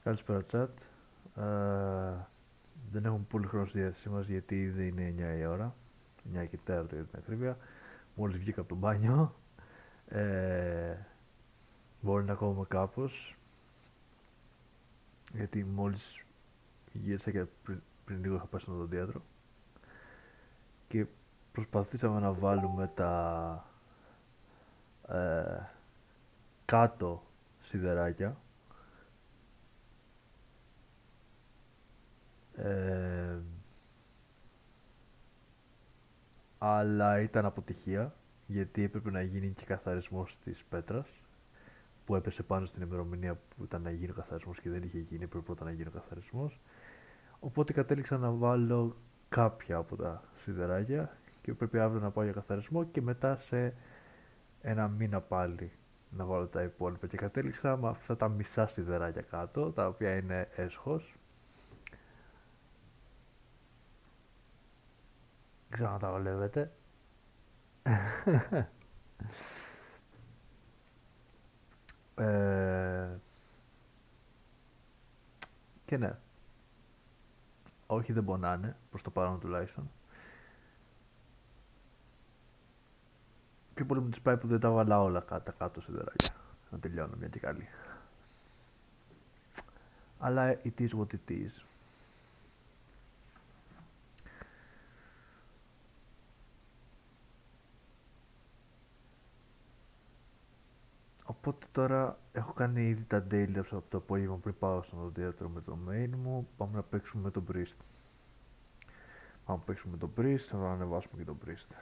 Καλησπέρα, chat. Δεν έχουμε πολύ χρόνο στη διάθεσή μας γιατί ήδη είναι 9 η ώρα. 9 και 4 για την ακρίβεια. Μόλις βγήκα από το μπάνιο. Ε, Μπορεί να κόβουμε κάπως γιατί μόλις γύρισα και πριν λίγο είχα πάει στο οδοντίατρο και προσπαθήσαμε να βάλουμε τα ε, κάτω σιδεράκια. Ε, αλλά ήταν αποτυχία γιατί έπρεπε να γίνει και καθαρισμός της πέτρας που έπεσε πάνω στην ημερομηνία που ήταν να γίνει ο καθαρισμός και δεν είχε γίνει, έπρεπε πρώτα να γίνει ο καθαρισμός. Οπότε κατέληξα να βάλω κάποια από τα σιδεράκια και πρέπει αύριο να πάω για καθαρισμό και μετά σε ένα μήνα πάλι να βάλω τα υπόλοιπα και κατέληξα με αυτά τα μισά σιδεράκια κάτω, τα οποία είναι έσχος. Δεν ξέρω αν τα βλέπετε. ε, και ναι, όχι δεν πονάνε, προς το παρόν τουλάχιστον. Πιο πολύ μου τις πάει που δεν τα βάλα όλα τα κάτω σιδεράκια. Να τελειώνω μια και καλή. Αλλά it is what it is. Οπότε τώρα έχω κάνει ήδη τα daily από το απόγευμα πριν πάω στο οδοντίατρο με το main μου. Πάμε να παίξουμε με τον Priest. Πάμε να παίξουμε με τον Priest, θα ανεβάσουμε και τον Priest.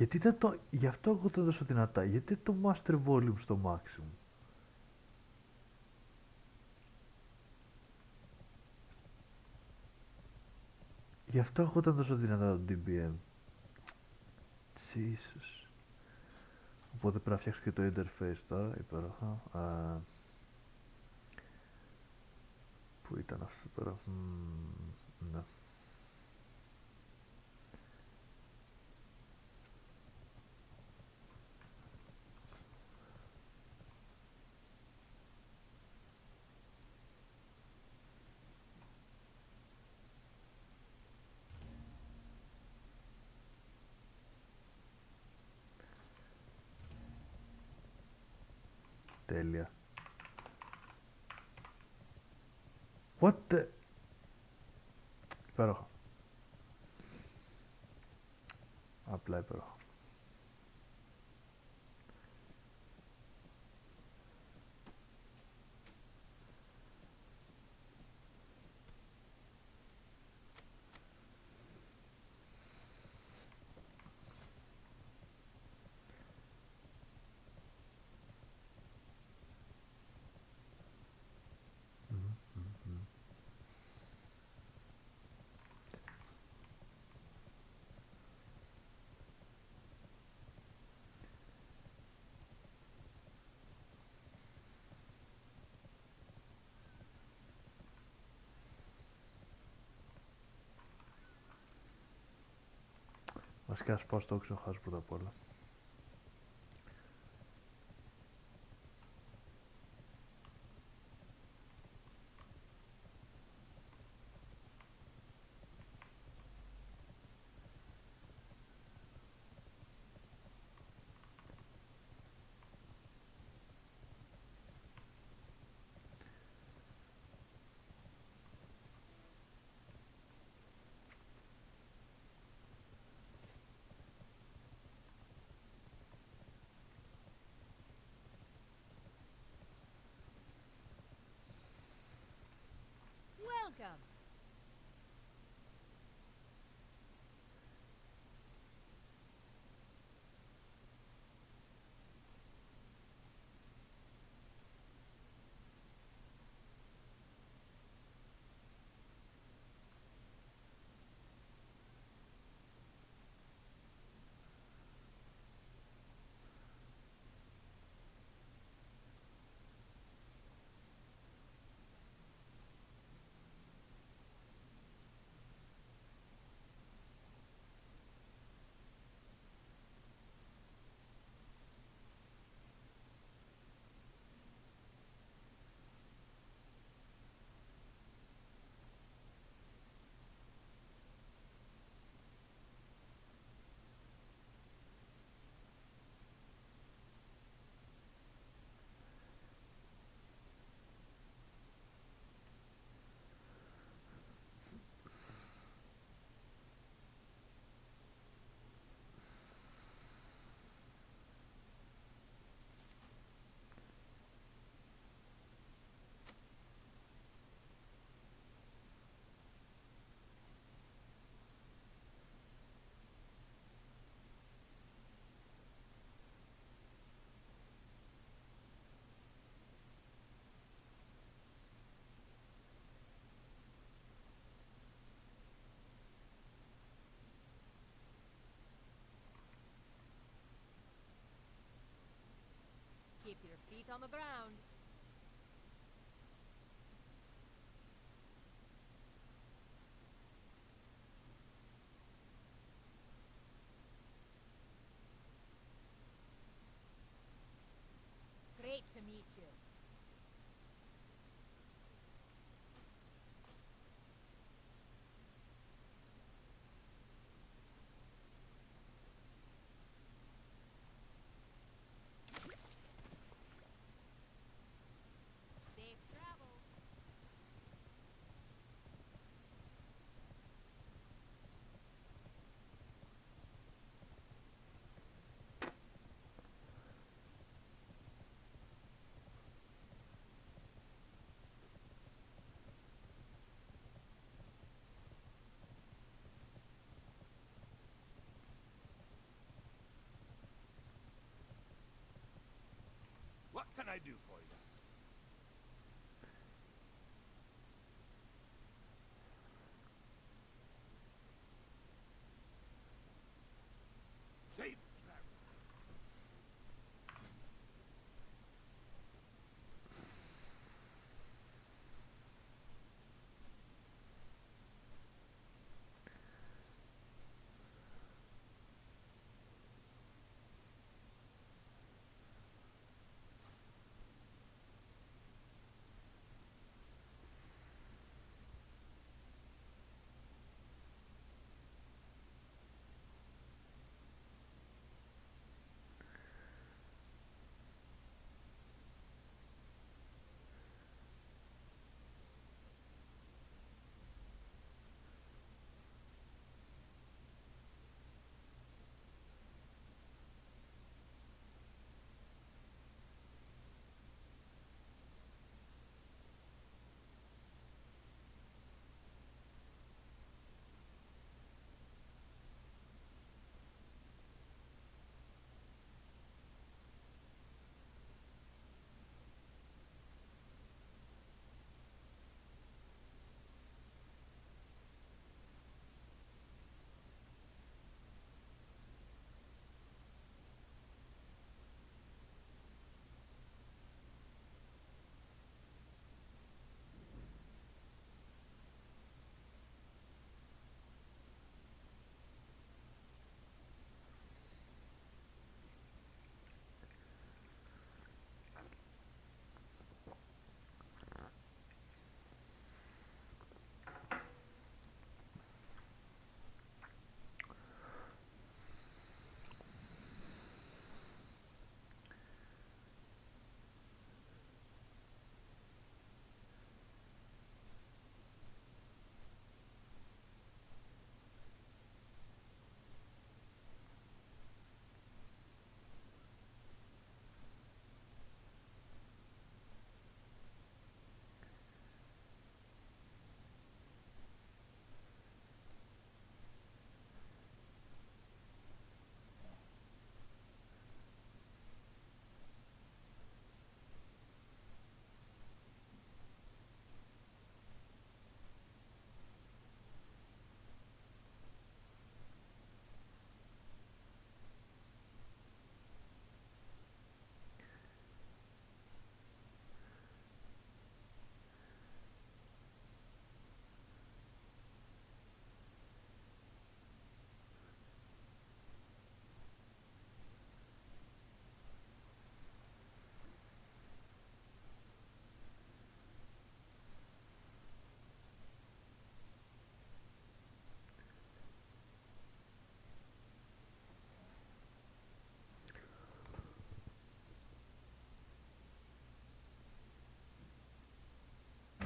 Γιατί ήταν το... Γι' αυτό εγώ το δώσω δυνατά. Γιατί το master volume στο maximum. Γι' αυτό εγώ το δώσω δυνατά το DBM. Jesus. Οπότε πρέπει να φτιάξω και το interface τώρα, υπέροχα. Πού ήταν αυτό τώρα. Ναι. Τέλεια. What the... Υπέροχα. Απλά υπέροχα. Βασικά ας πάω στο auction house πρώτα απ' όλα. can I do for you? Safe travel.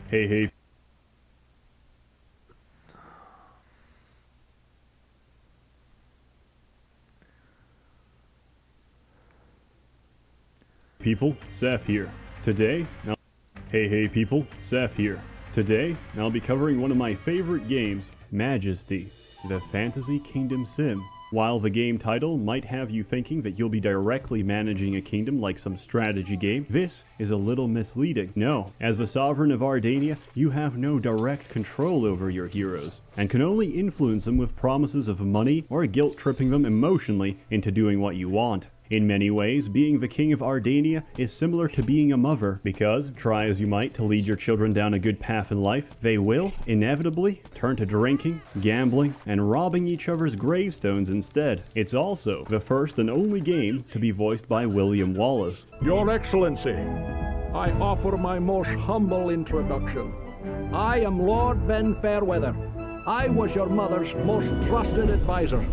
Hey, people, Seth here. Hey people, Seth here. Today, I'll be covering one of my favorite games, Majesty, the Fantasy Kingdom Sim. While the game title might have you thinking that you'll be directly managing a kingdom like some strategy game, this is a little misleading. No, as the Sovereign of Ardania, you have no direct control over your heroes, and can only influence them with promises of money or guilt-tripping them emotionally into doing what you want. In many ways, being the king of Ardania is similar to being a mother, because, try as you might to lead your children down a good path in life, they will, inevitably, turn to drinking, gambling, and robbing each other's gravestones instead. It's also the first and only game to be voiced by William Wallace. Your Excellency, I offer my most humble introduction. I am Lord Ven Fairweather. I was your mother's most trusted advisor.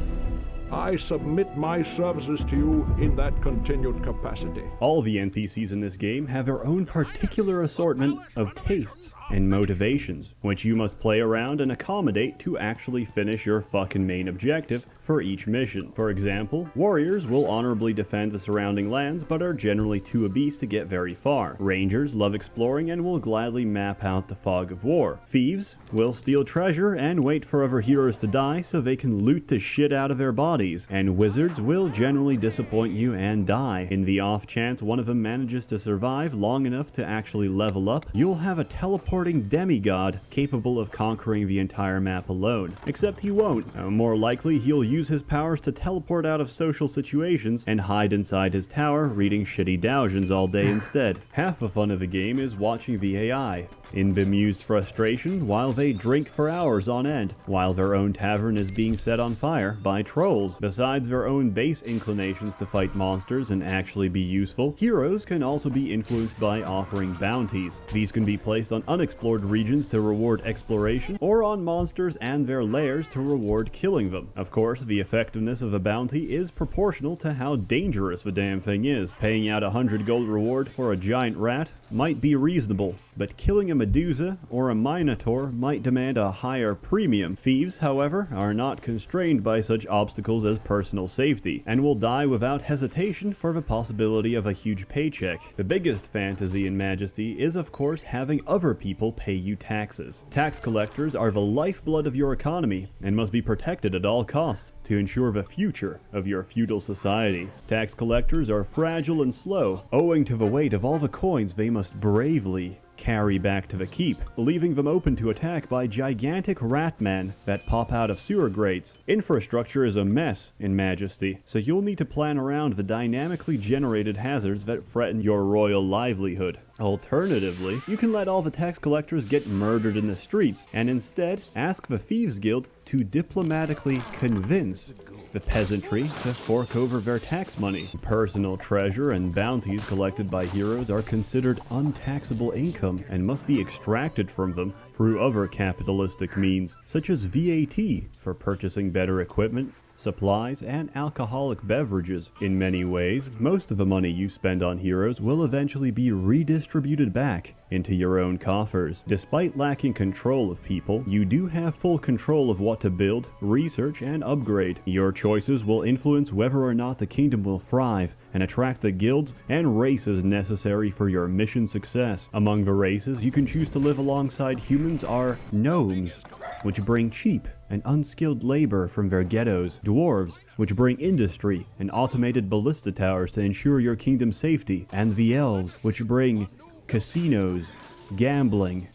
I submit my services to you in that continued capacity. All the NPCs in this game have their own particular assortment of tastes and motivations, which you must play around and accommodate to actually finish your fucking main objective, for each mission. For example, warriors will honorably defend the surrounding lands but are generally too obese to get very far. Rangers love exploring and will gladly map out the fog of war. Thieves will steal treasure and wait for other heroes to die so they can loot the shit out of their bodies. And wizards will generally disappoint you and die. In the off chance one of them manages to survive long enough to actually level up, you'll have a teleporting demigod capable of conquering the entire map alone. Except he won't. More likely he'll use his powers to teleport out of social situations and hide inside his tower reading shitty doujins all day instead. Half the fun of the game is watching the AI in bemused frustration while they drink for hours on end, while their own tavern is being set on fire by trolls. Besides their own base inclinations to fight monsters and actually be useful, heroes can also be influenced by offering bounties. These can be placed on unexplored regions to reward exploration, or on monsters and their lairs to reward killing them. Of course, the effectiveness of a bounty is proportional to how dangerous the damn thing is. Paying out 100 gold reward for a giant rat might be reasonable, but killing a Medusa or a Minotaur might demand a higher premium. Thieves, however, are not constrained by such obstacles as personal safety, and will die without hesitation for the possibility of a huge paycheck. The biggest fantasy in Majesty is of course having other people pay you taxes. Tax collectors are the lifeblood of your economy, and must be protected at all costs to ensure the future of your feudal society. Tax collectors are fragile and slow, owing to the weight of all the coins they must bravely carry back to the keep, leaving them open to attack by gigantic ratmen that pop out of sewer grates. Infrastructure is a mess in Majesty, so you'll need to plan around the dynamically generated hazards that threaten your royal livelihood. Alternatively, you can let all the tax collectors get murdered in the streets, and instead ask the Thieves Guild to diplomatically convince the peasantry to fork over their tax money. Personal treasure and bounties collected by heroes are considered untaxable income and must be extracted from them through other capitalistic means, such as VAT for purchasing better equipment, supplies, and alcoholic beverages. In many ways, most of the money you spend on heroes will eventually be redistributed back into your own coffers. Despite lacking control of people, you do have full control of what to build, research, and upgrade. Your choices will influence whether or not the kingdom will thrive and attract the guilds and races necessary for your mission success. Among the races you can choose to live alongside humans are gnomes, which bring cheap and unskilled labor from their ghettos, dwarves, which bring industry and automated ballista towers to ensure your kingdom's safety, and the elves, which bring casinos, gambling,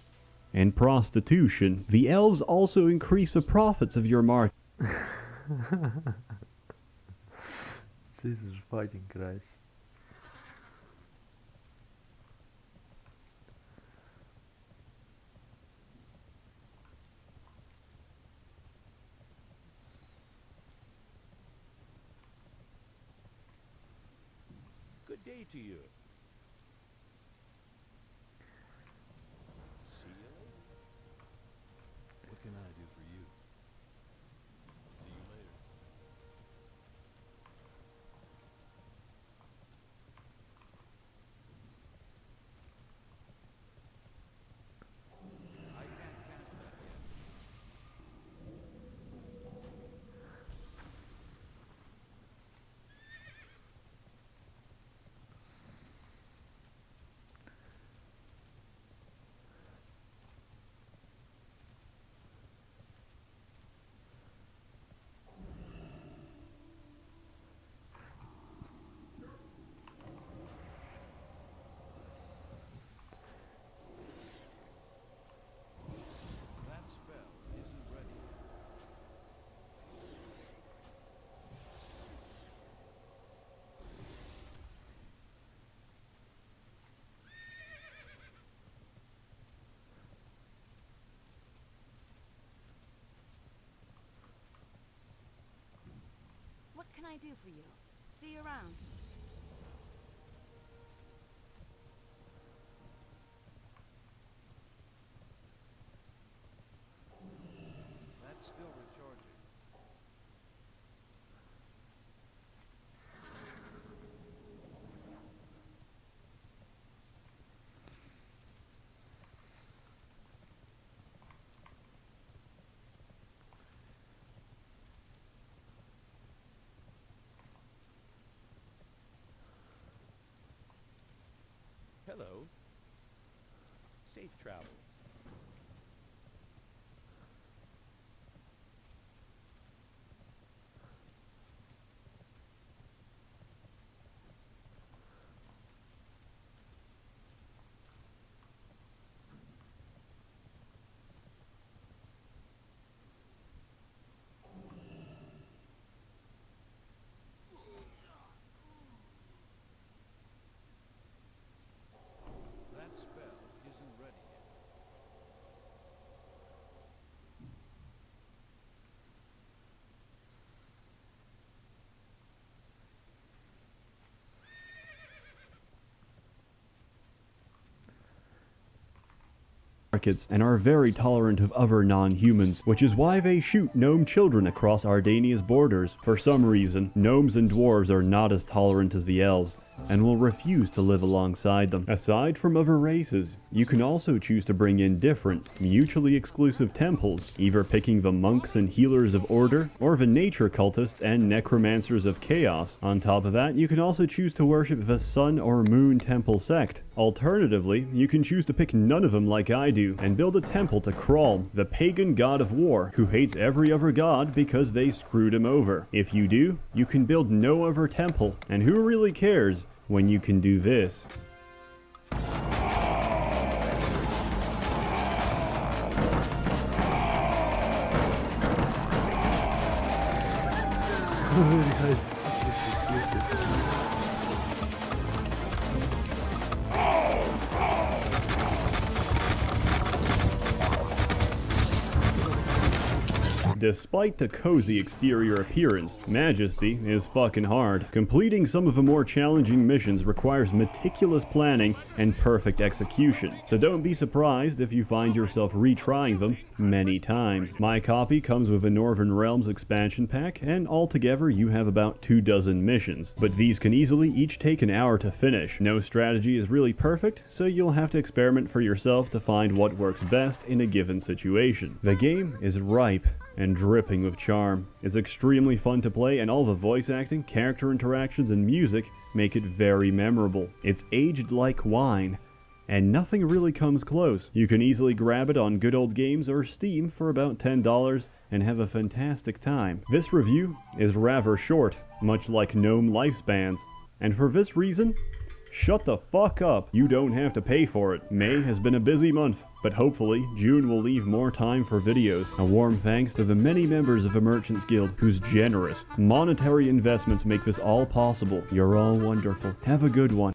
and prostitution. The elves also increase the profits of your market. Jesus fucking Christ. Good day to you. See you later. What can I do for you? See you later. I can't cast that yet. That spell isn't ready yet. What can I do for you? See you around. That's still recharging. Safe travel. That spell isn't ready yet. Markets and are very tolerant of other non-humans, which is why they shoot gnome children across Ardania's borders. For some reason, gnomes and dwarves are not as tolerant as the elves, and will refuse to live alongside them. Aside from other races, you can also choose to bring in different, mutually exclusive temples, either picking the monks and healers of order, or the nature cultists and necromancers of chaos. On top of that, you can also choose to worship the sun or moon temple sect. Alternatively, you can choose to pick none of them like I do, and build a temple to Kral, the pagan god of war, who hates every other god because they screwed him over. If you do, you can build no other temple, and who really cares when you can do this? Despite the cozy exterior appearance, Majesty is fucking hard. Completing some of the more challenging missions requires meticulous planning and perfect execution, so don't be surprised if you find yourself retrying them many times. My copy comes with a Northern Realms expansion pack, and altogether you have about 24 missions, but these can easily each take an hour to finish. No strategy is really perfect, so you'll have to experiment for yourself to find what works best in a given situation. The game is ripe and dripping with charm. It's extremely fun to play, and all the voice acting, character interactions, and music make it very memorable. It's aged like wine, and nothing really comes close. You can easily grab it on Good Old Games or Steam for about $10 and have a fantastic time. This review is rather short, much like gnome lifespans, and for this reason, shut the fuck up. You don't have to pay for it. May has been a busy month, but hopefully June will leave more time for videos. A warm thanks to the many members of the Merchants Guild whose generous monetary investments make this all possible. You're all wonderful. Have a good one.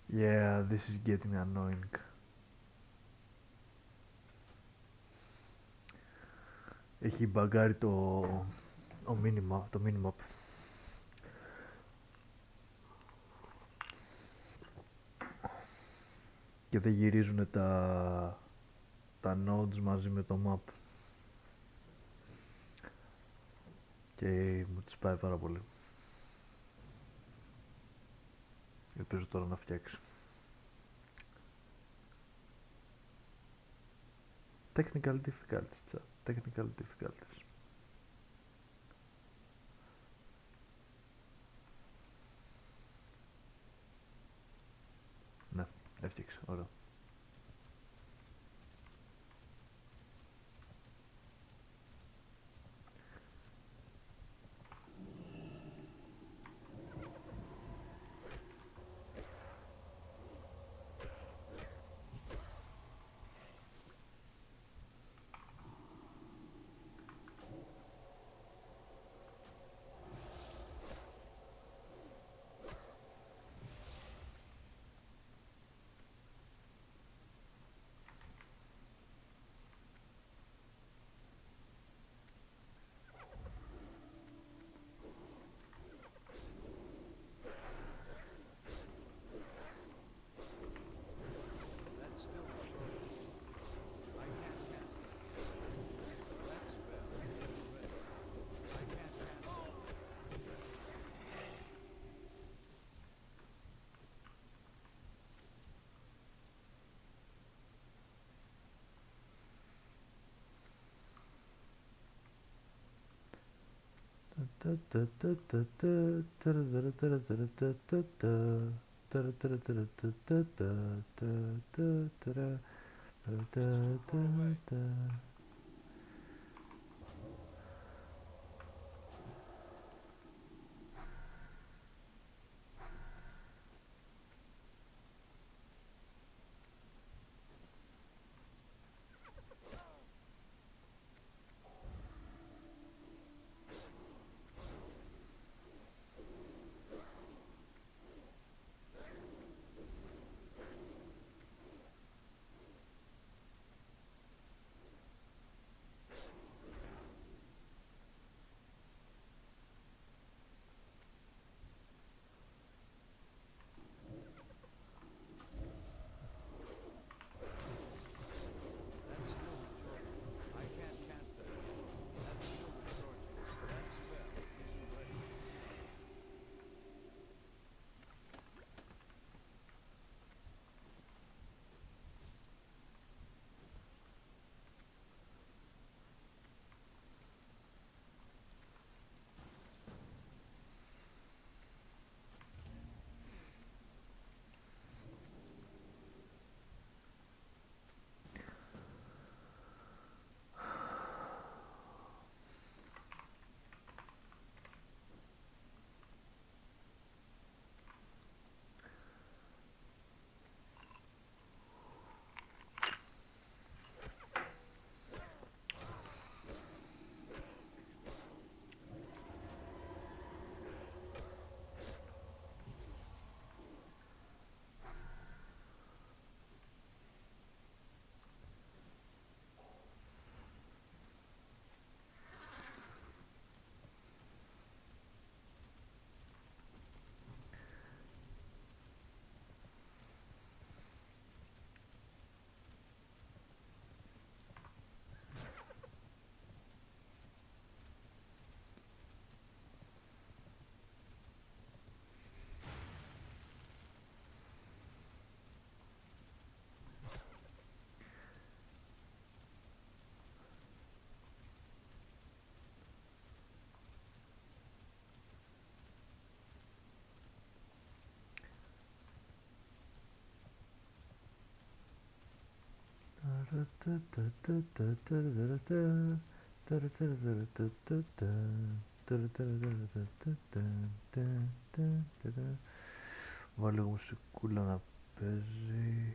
Yeah, this is getting annoying. Έχει μπαγκάρει το minimap. Και δεν γυρίζουν τα nodes μαζί με το map. Και μου τις πάει πάρα πολύ. Ελπίζω τώρα να φτιάξει. Technical difficulties, chat. Technical difficulties. Ναι, έφτιαξε, ωραία. That's still charging. I can't cast it. That spell isn't ready. I can't cast it. It's too far away. That's still recharging. I can't cast that. That's still recharging. That spell isn't ready. Βάλω λίγο μουσικούλα να παίζει.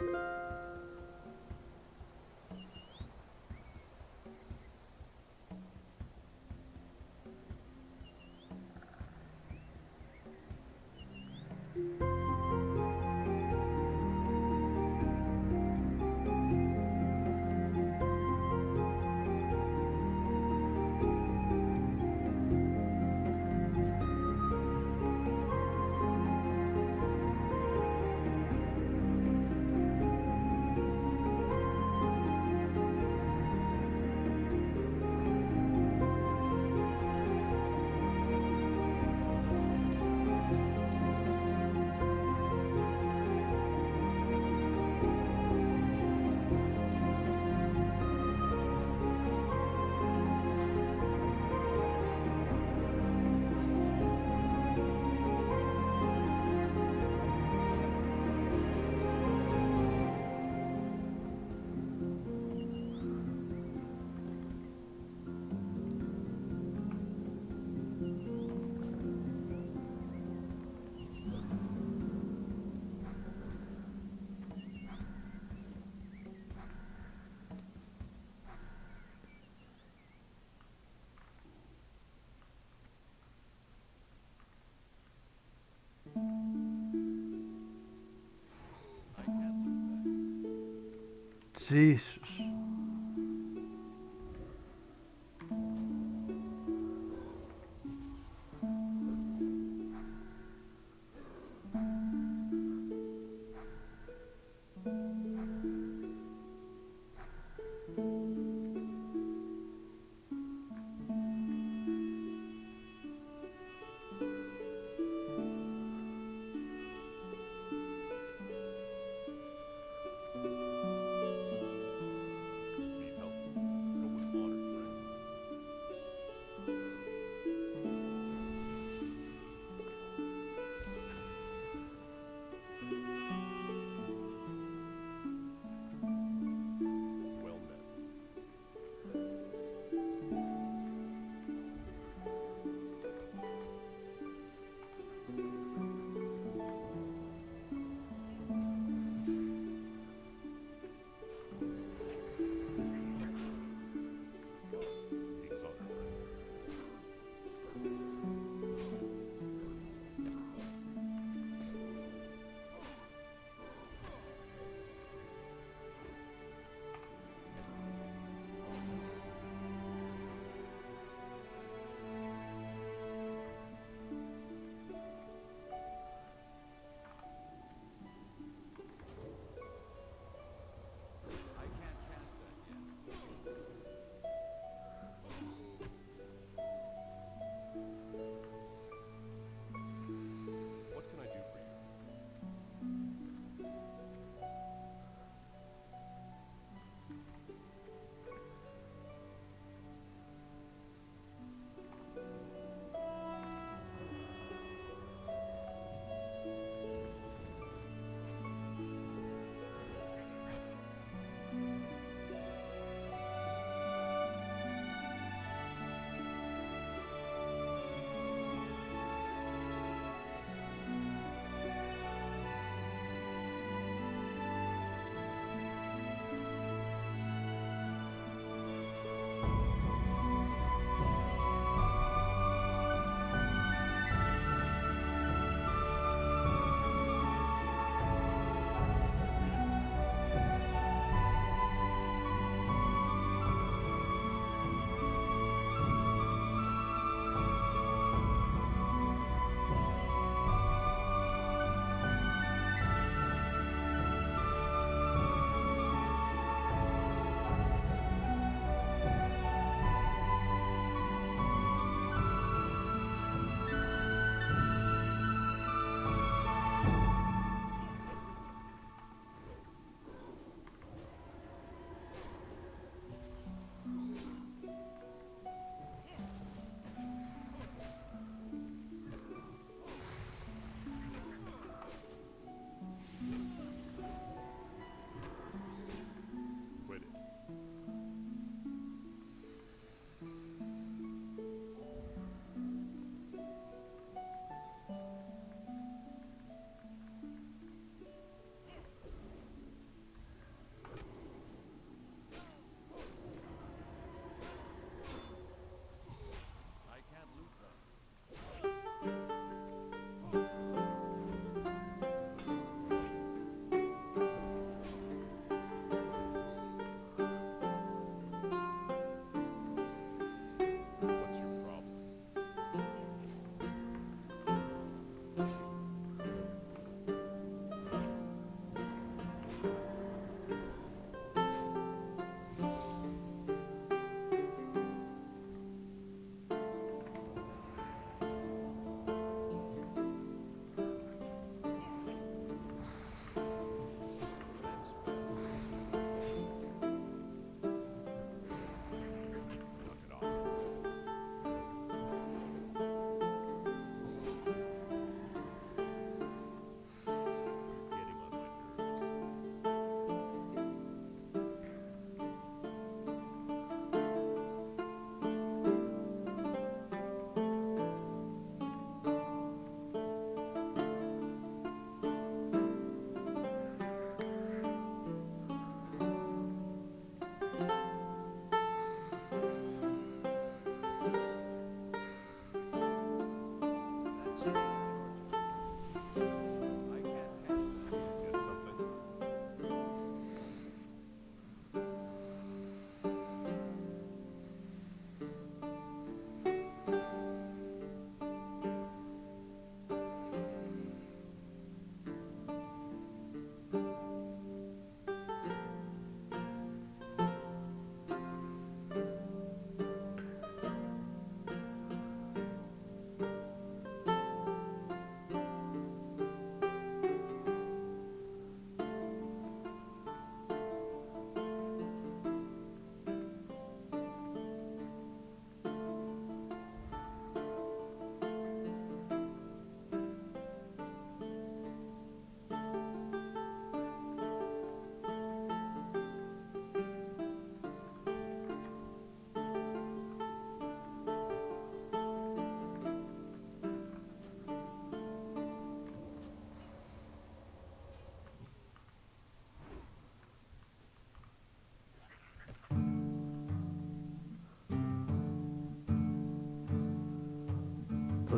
I can't lose that. Jesus.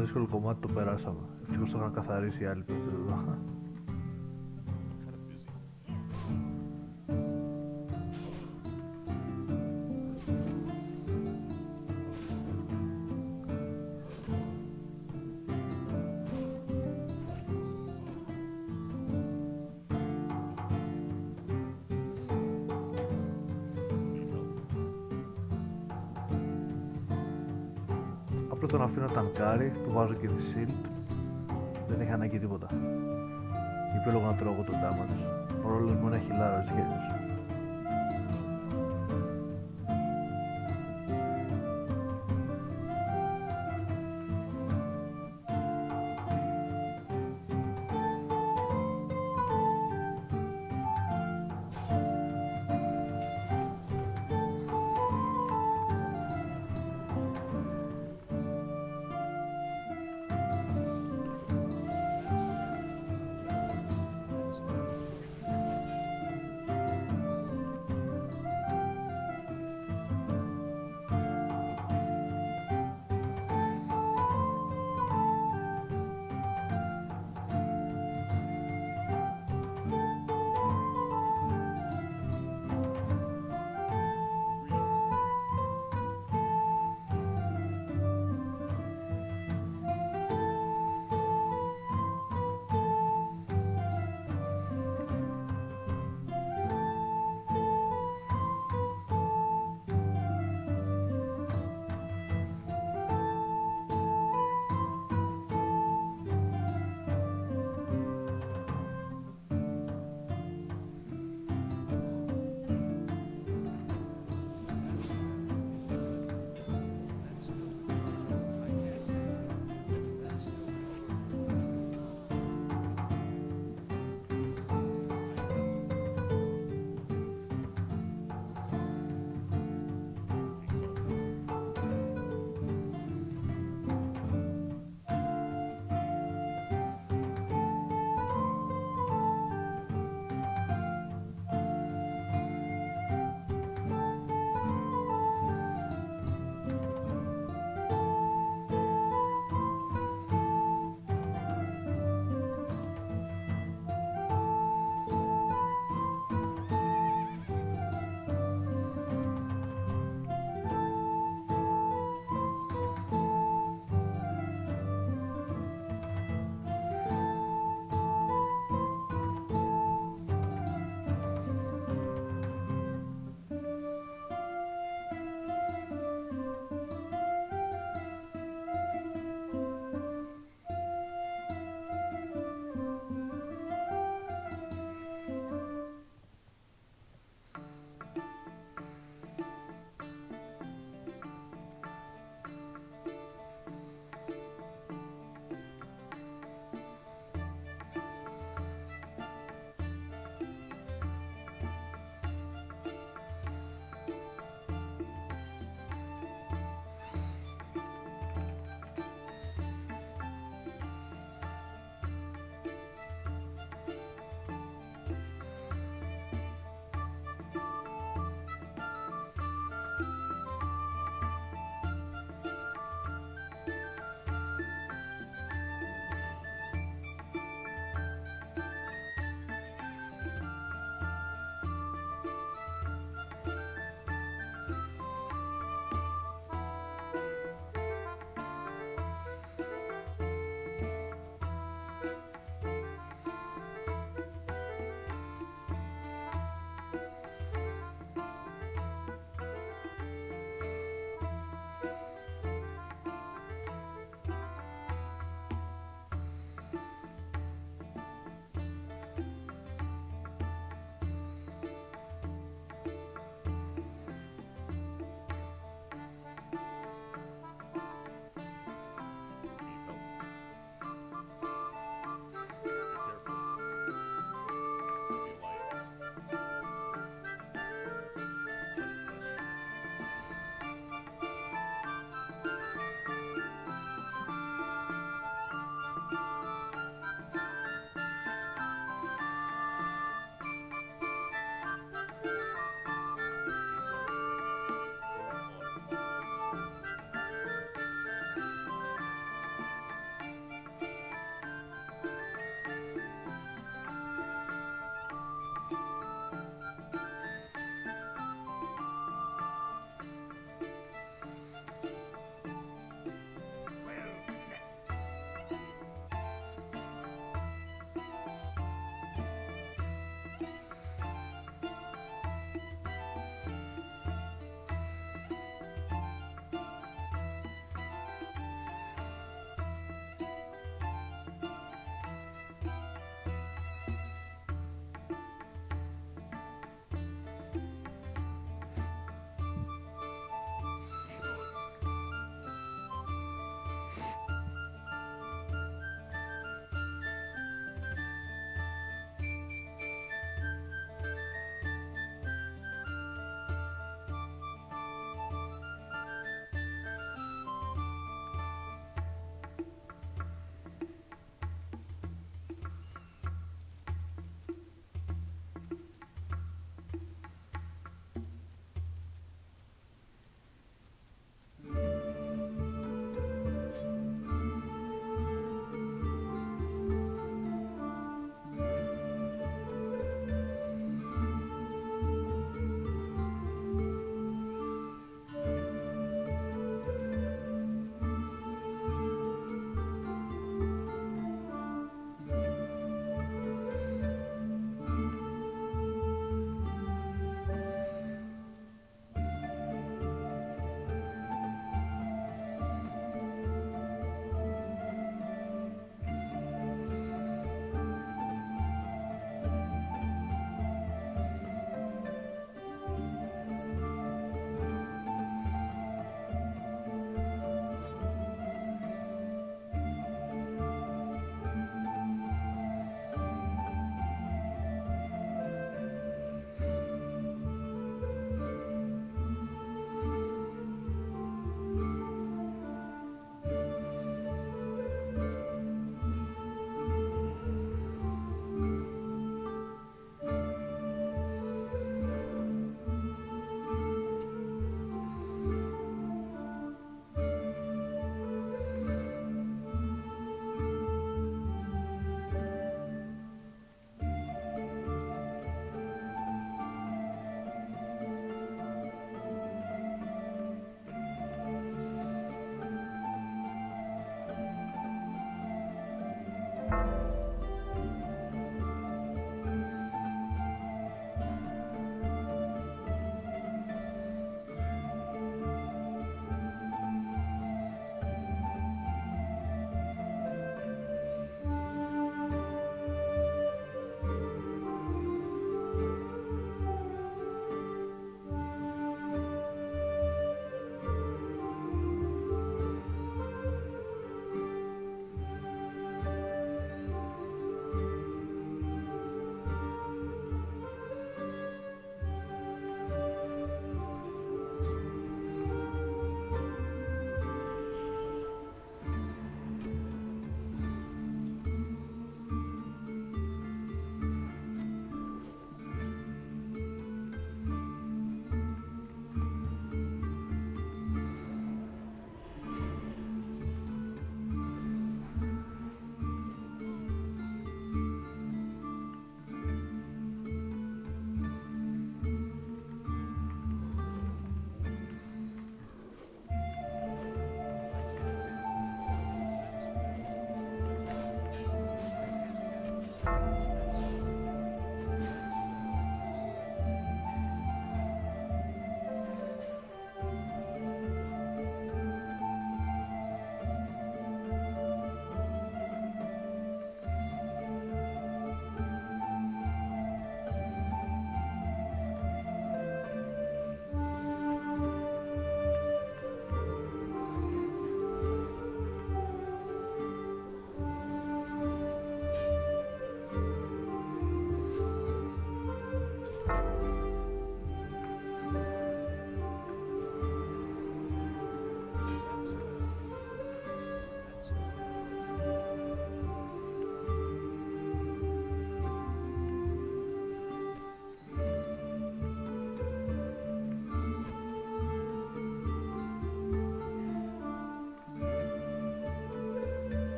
δύσκολο κομμάτι το περάσαμε. Ευτυχώς το είχαν καθαρίσει οι άλλοι που ήταν εδώ. Kind of busy. Απλά τον αφήνω τανκάρι, του βάζω και τη shield. Δεν έχει ανάγκη τίποτα. Για ποιο λόγο να τρώω εγώ τον damage. Ο ρόλος μου είναι χιλάρο, έτσι κι αλλιώς.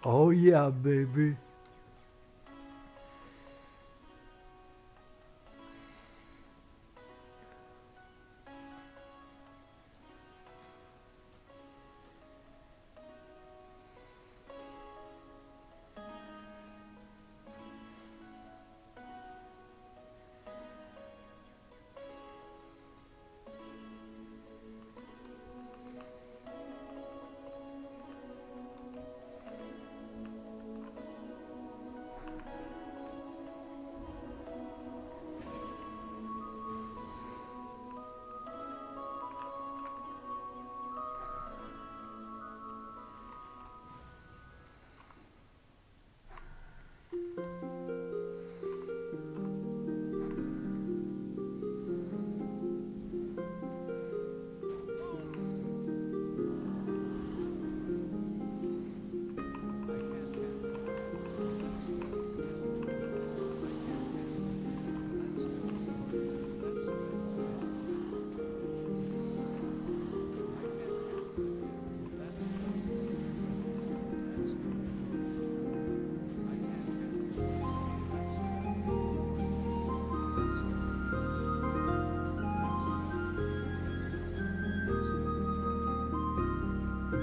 Oh yeah, baby.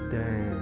Damn.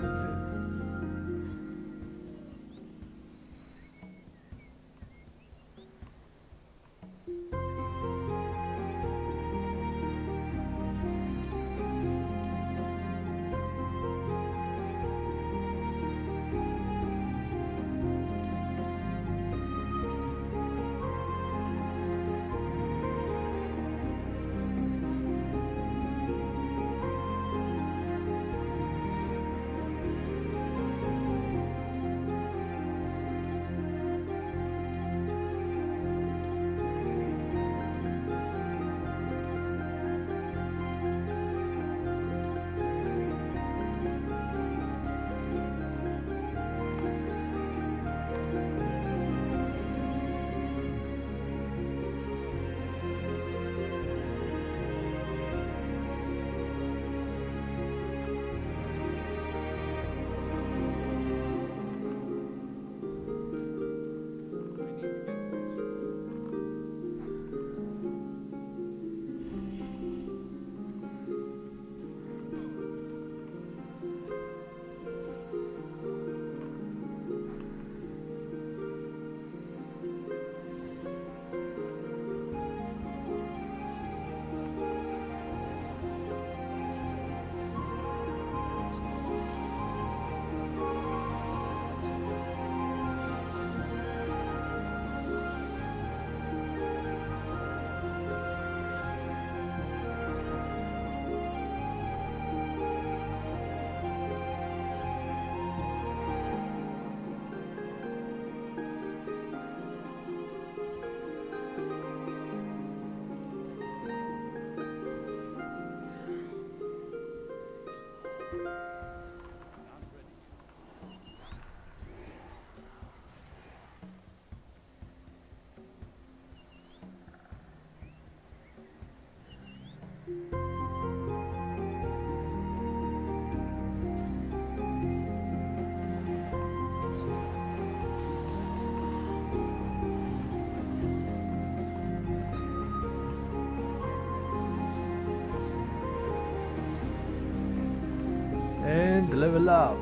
And level up.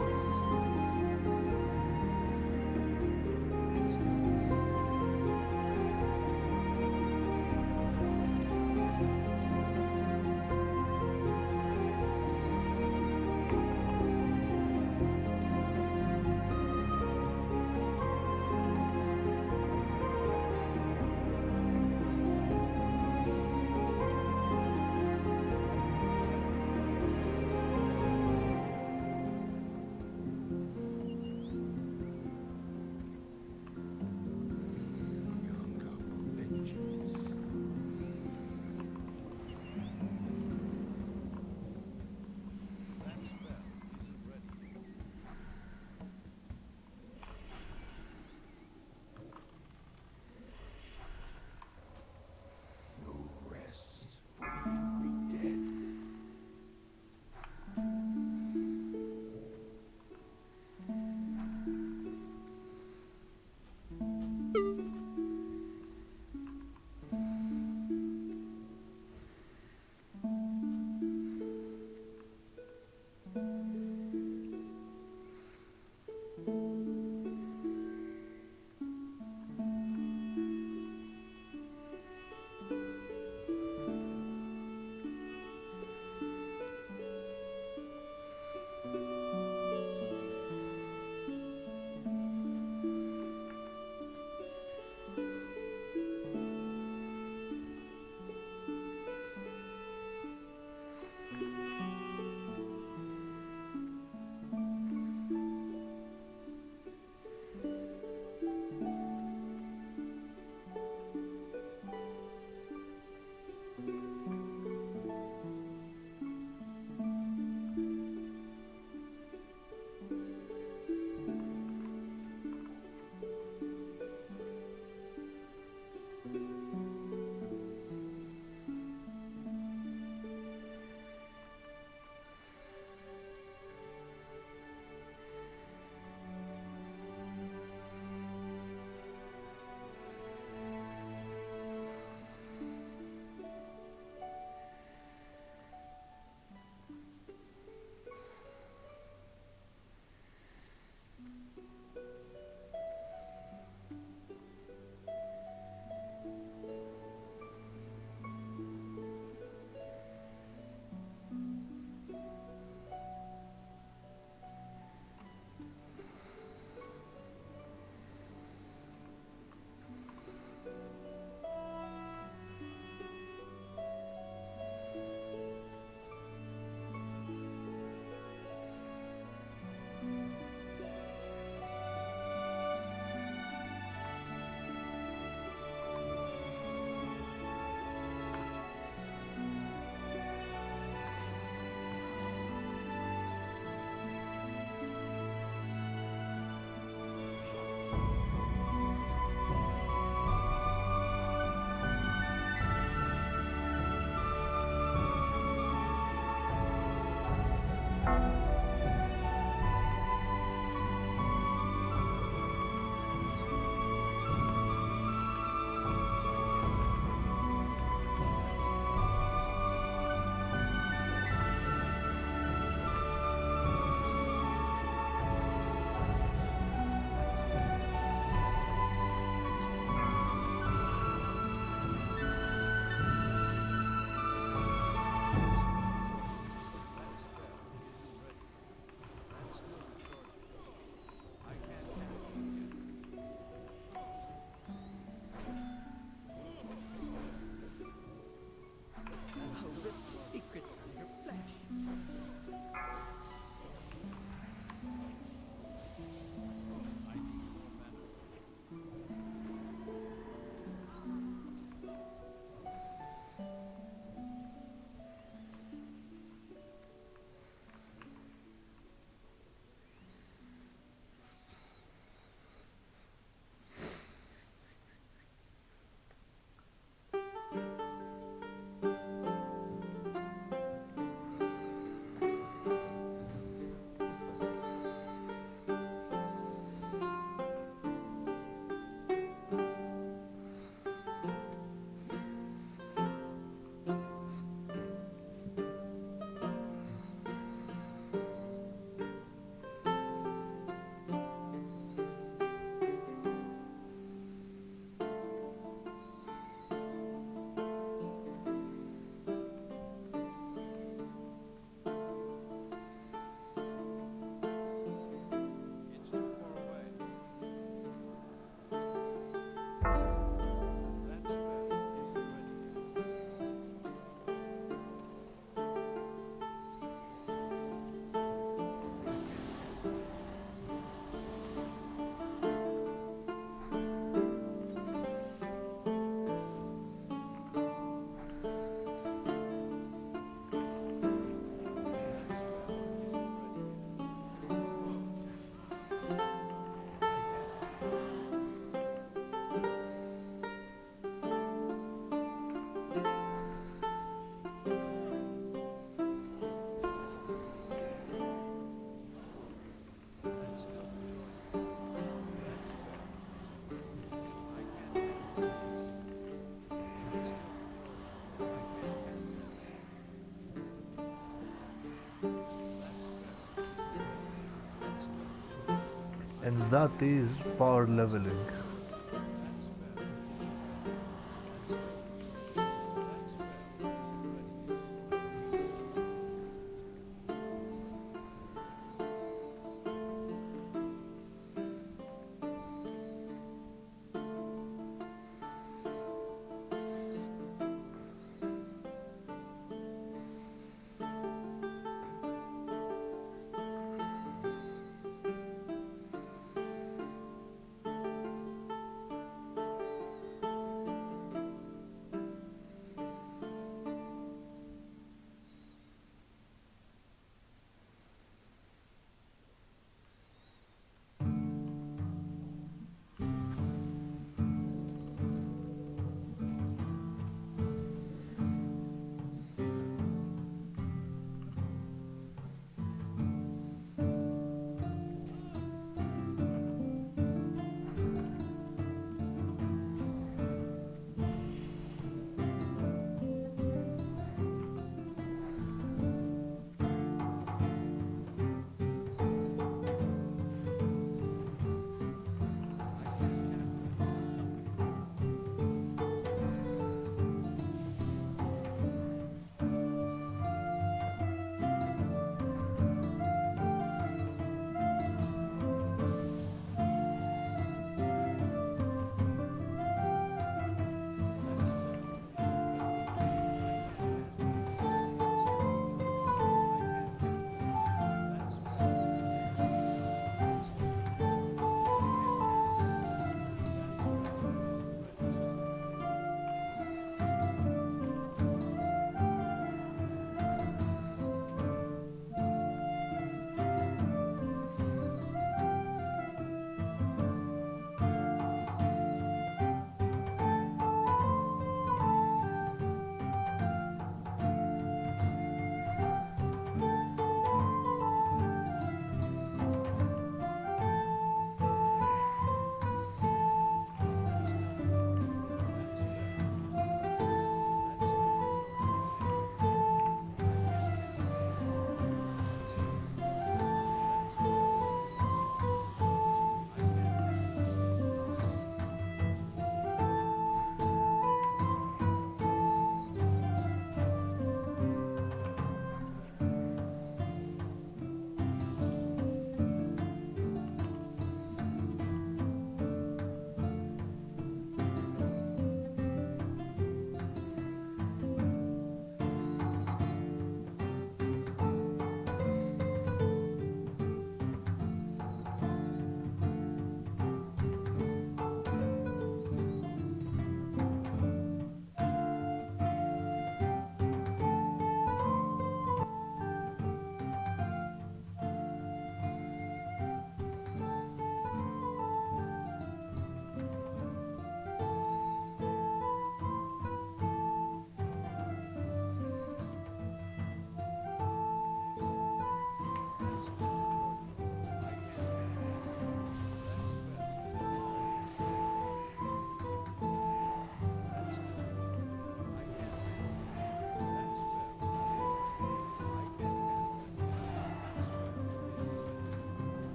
that is power leveling.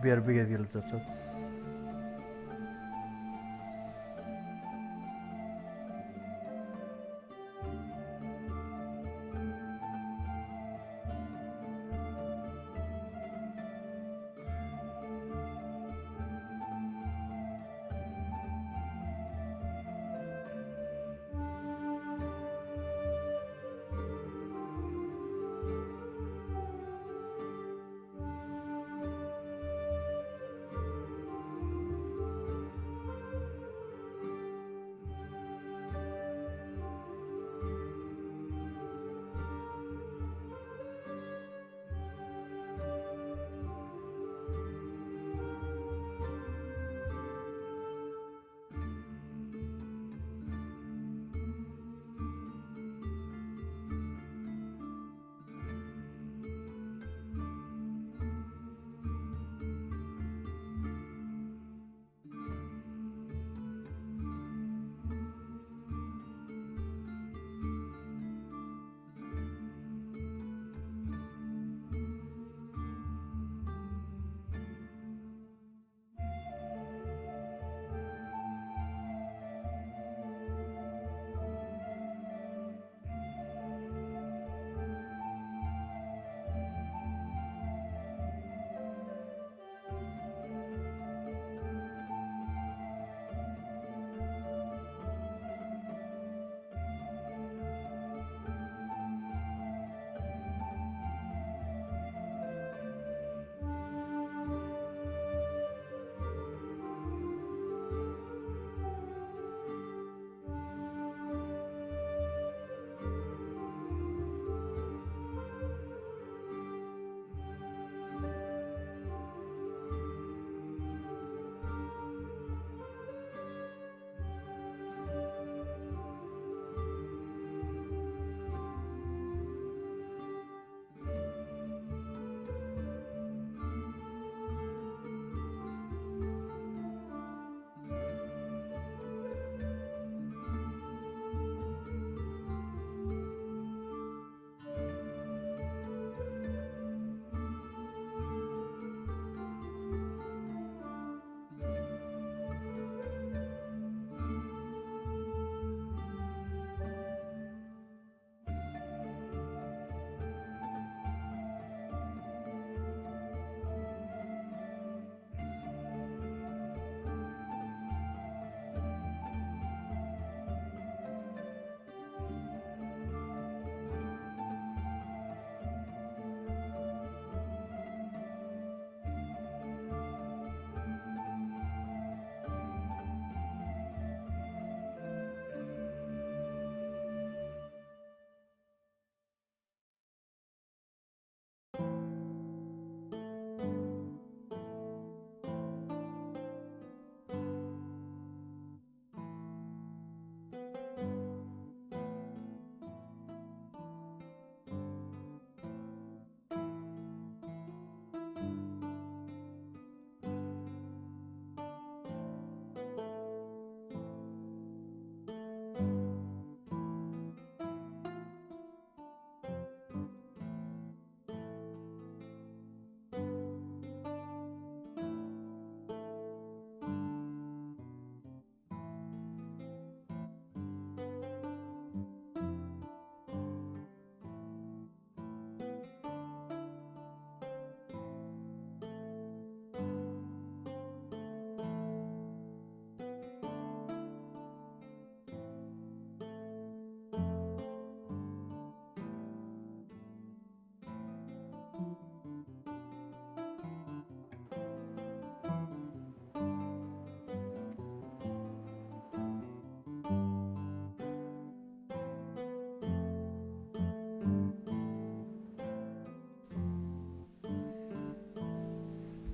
BRB για 2 λεπτά chat.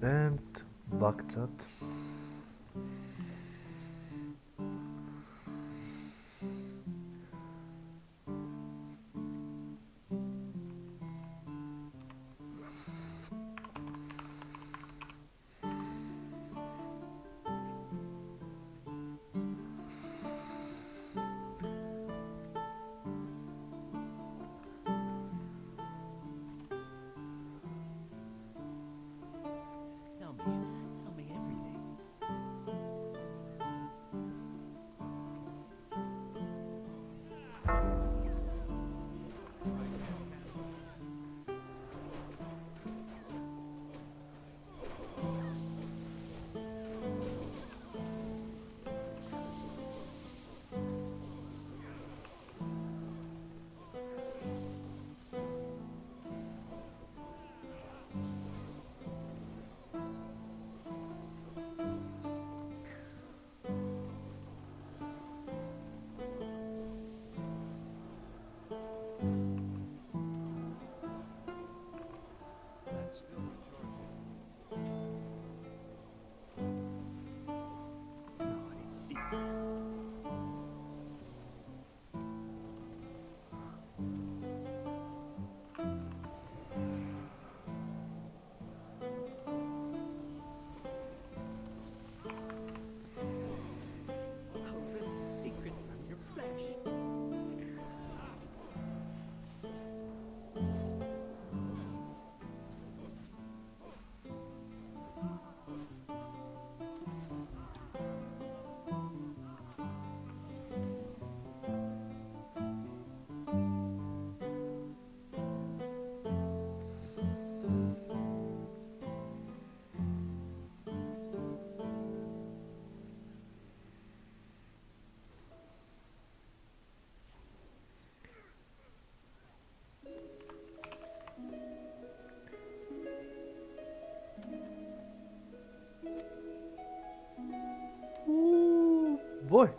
And back chat. Tell me, Voy.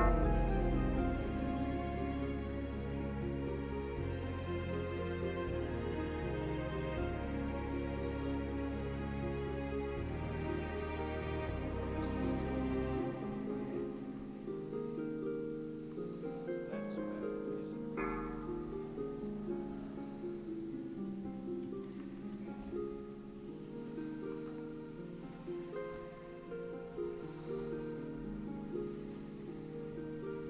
That's better, isn't it?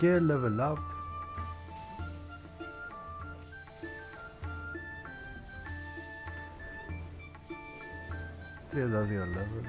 Και level up. Τριάντα δύο level.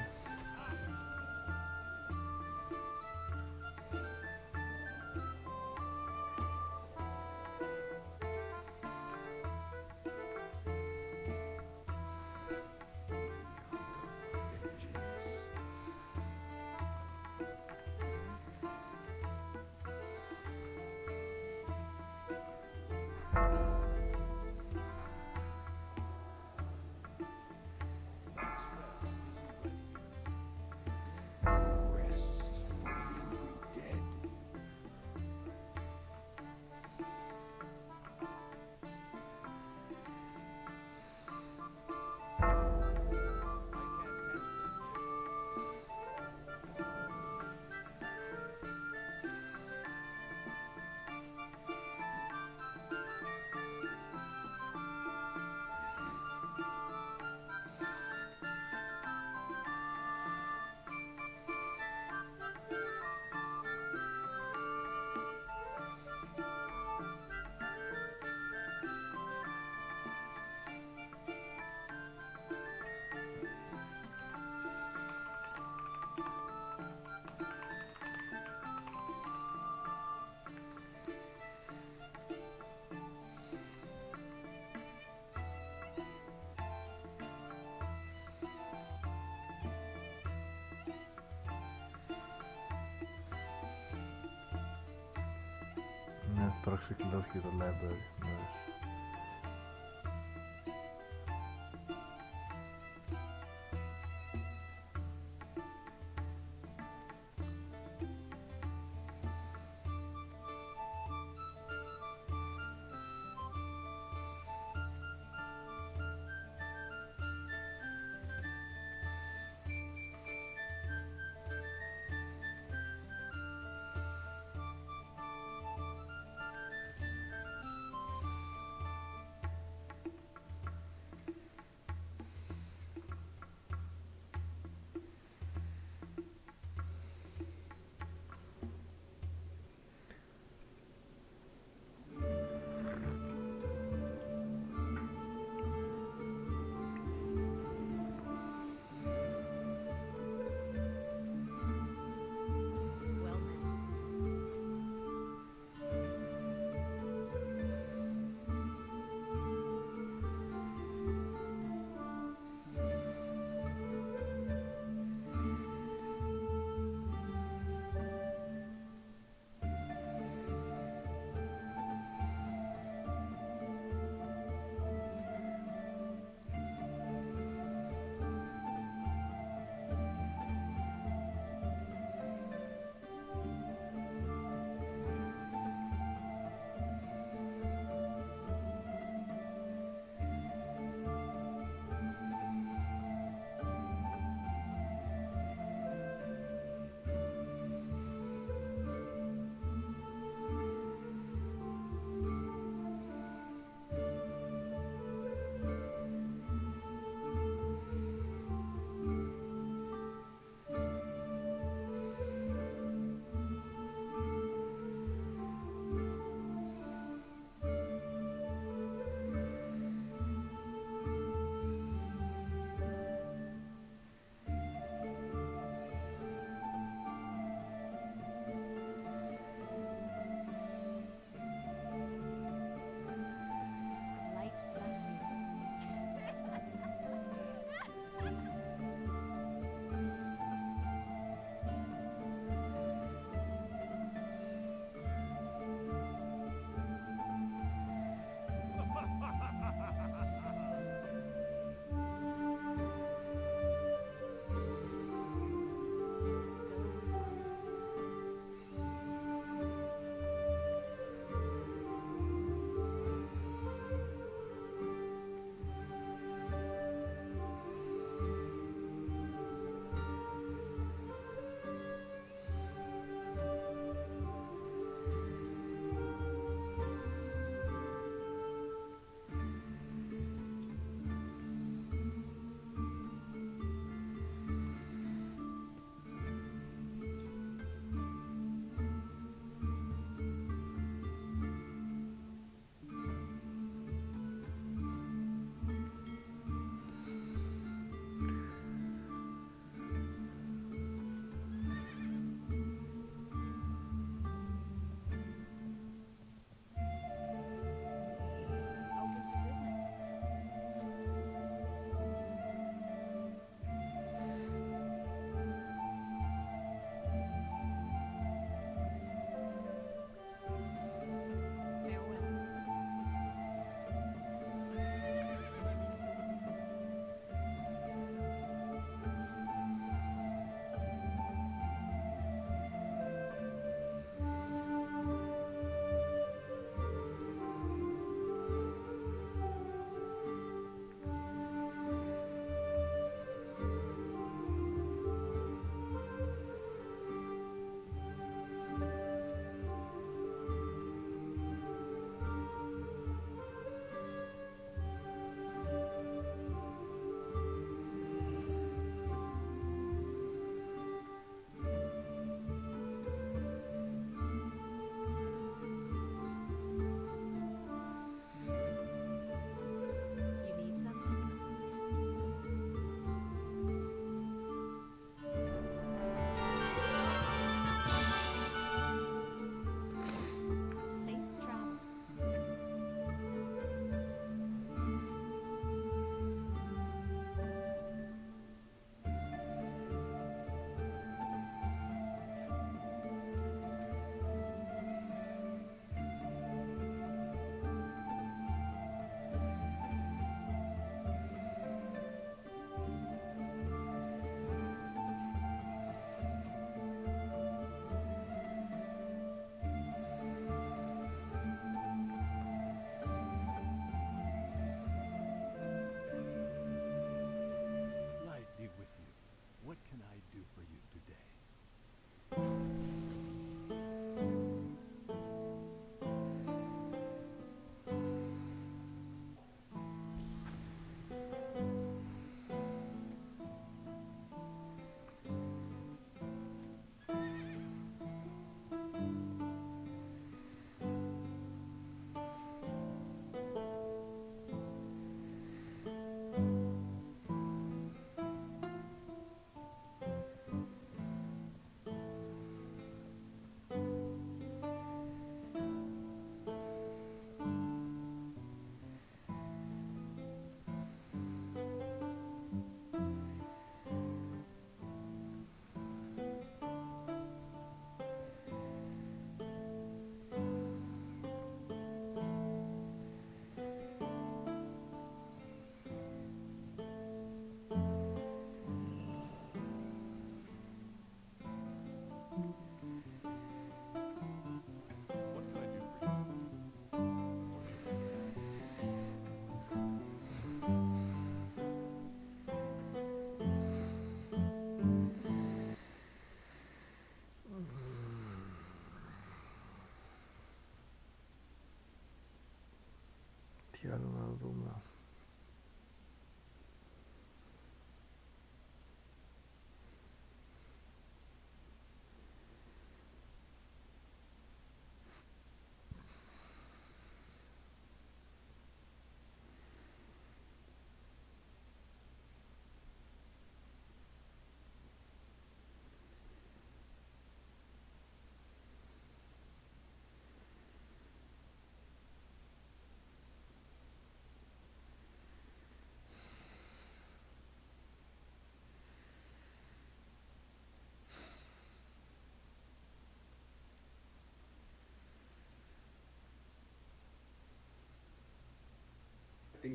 Ναι, τώρα ξεκλειδώθηκε το library. Nice.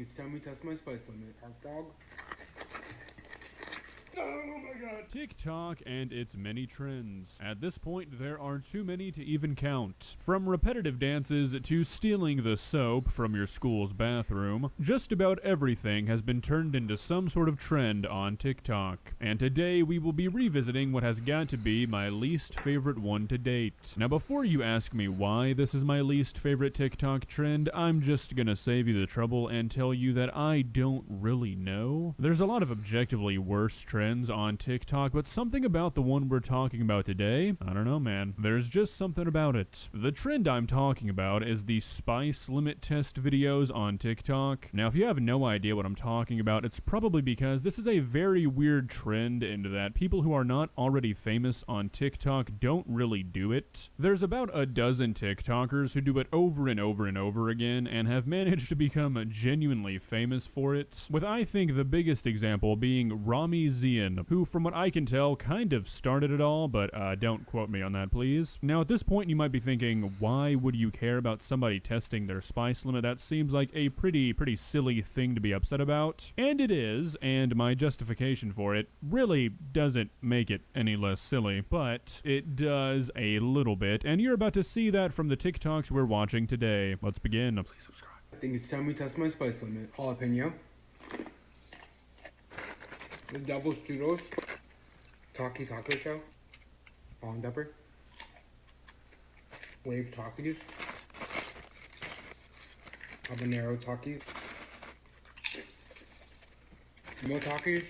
it's time we test my spice limit. Hot dog. Oh my god. TikTok and its many trends. At this point, there are too many to even count. From repetitive dances to stealing the soap from your school's bathroom, just about everything has been turned into some sort of trend on TikTok. And today we will be revisiting what has got to be my least favorite one to date. Now before you ask me why this is my least favorite TikTok trend, I'm just gonna save you the trouble and tell you that I don't really know. There's a lot of objectively worse trends on TikTok, but something about the one we're talking about today, I don't know, man. There's just something about it. The trend I'm talking about is the spice limit test videos on TikTok. Now, if you have no idea what I'm talking about, it's probably because this is a very weird trend into that people who are not already famous on TikTok don't really do it. There's about a dozen TikTokers who do it over and over and over again and have managed to become genuinely famous for it, with I think the biggest example being Rami Zian, who from what I can tell kind of started it all, but don't quote me on that please. Now at this point you might be thinking, why would you care about somebody testing their spice limit? That seems like a pretty silly thing to be upset about. And it is, and my justification for it really doesn't make it any less silly, but it does a little bit, and you're about to see that from the TikToks we're watching today. Let's begin. Please subscribe. I think it's time we test my spice limit. Jalapeno. The double Studios. Taki Taco Shell. Bong pepper. Wave Takis. Habanero Takis. More Takis.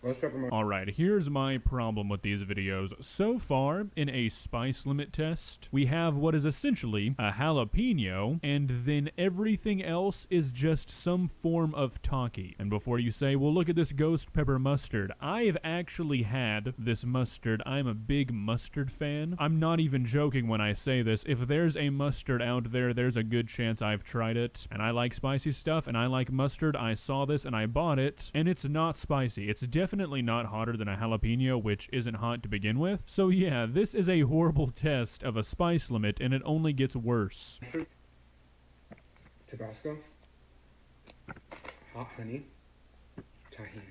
Roast pepper. Alright, here's my problem with these videos. So far, in a spice limit test, we have what is essentially a jalapeno, and then everything else is just some form of taki. And before you say, well, look at this ghost pepper mustard, I've actually had this mustard. I'm a big mustard fan. I'm not even joking when I say this. If there's a mustard out there, there's a good chance I've tried it. And I like spicy stuff, and I like mustard. I saw this, and I bought it, and it's not spicy. It's definitely not hotter than a jalapeno, which isn't hot to begin with. So yeah, this is a horrible test of a spice limit, and it only gets worse. Tabasco. Hot honey. Tahini.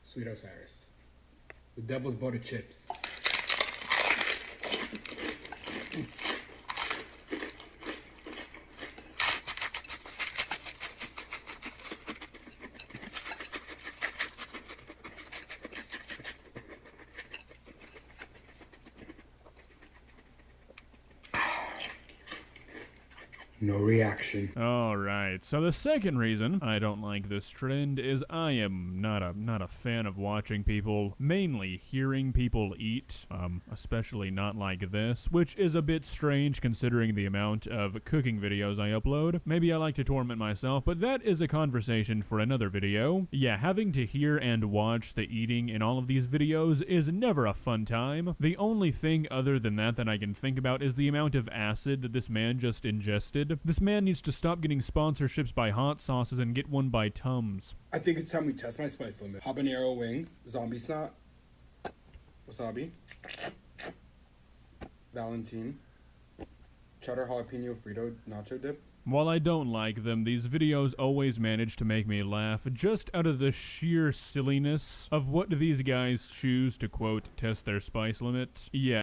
Sweet Osiris. The devil's butter chips. No reaction. Alright, so the second reason I don't like this trend is I am not a fan of watching people, mainly hearing people eat, especially not like this, which is a bit strange considering the amount of cooking videos I upload. Maybe I like to torment myself, but that is a conversation for another video. Yeah, having to hear and watch the eating in all of these videos is never a fun time. The only thing other than that I can think about is the amount of acid that this man just ingested. This man needs to stop getting sponsorships by hot sauces and get one by Tums. I think it's time we test my spice limit. Habanero wing, zombie snot, wasabi, Valentine, cheddar jalapeno Frito nacho dip. While I don't like them, these videos always manage to make me laugh just out of the sheer silliness of what these guys choose to, quote, test their spice limit. Yeah.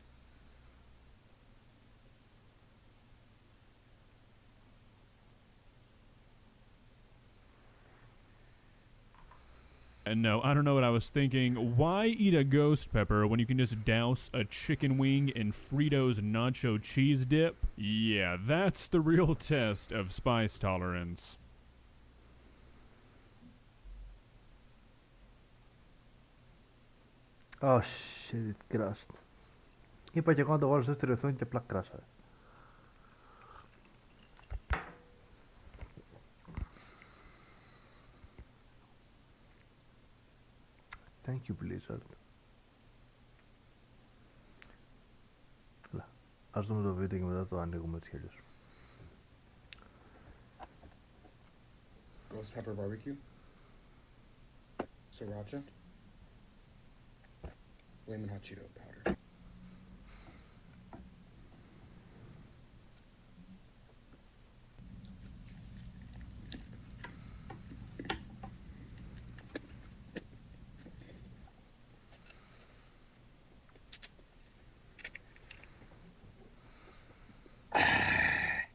And no, I don't know what I was thinking. Why eat a ghost pepper when you can just douse a chicken wing in Fritos nacho cheese dip? Yeah, that's the real test of spice tolerance. Oh shit, it crashed. Είπα και εγώ να το βάλω σε δεύτερη οθόνη και απλά κράσαρε. Thank you, Blizzard. Έλα, ας δούμε το βίντεο και μετά το ανοίγουμε έτσι κι αλλιώς. Ghost pepper barbecue, sriracha, lemon hot Cheeto powder.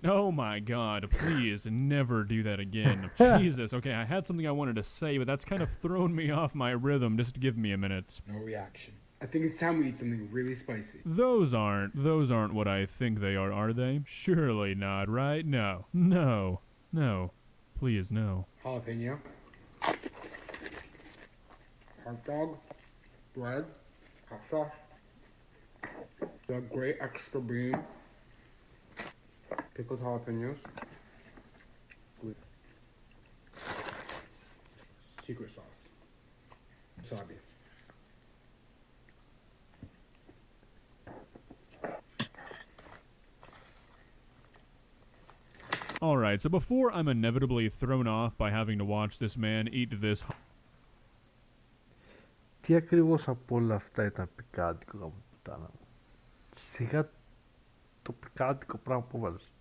Oh my god, please never do that again. Jesus, okay, I had something I wanted to say, but that's kind of thrown me off my rhythm. Just give me a minute. No reaction. I think it's time we eat something really spicy. Those aren't what I think they are they? Surely not, right? No. No. No. Please, no. Jalapeno. Hot dog. Bread. Hot sauce. The great extra bean. Pickled jalapenos. With secret sauce. Wasabi. Alright, so before I'm inevitably thrown off by having to watch this man eat this Τι ακριβώς από όλα αυτά ήταν πικάντικο γάμο πουτάνα μου. Σιγά το πικάντικο πράγμα που έβαλες.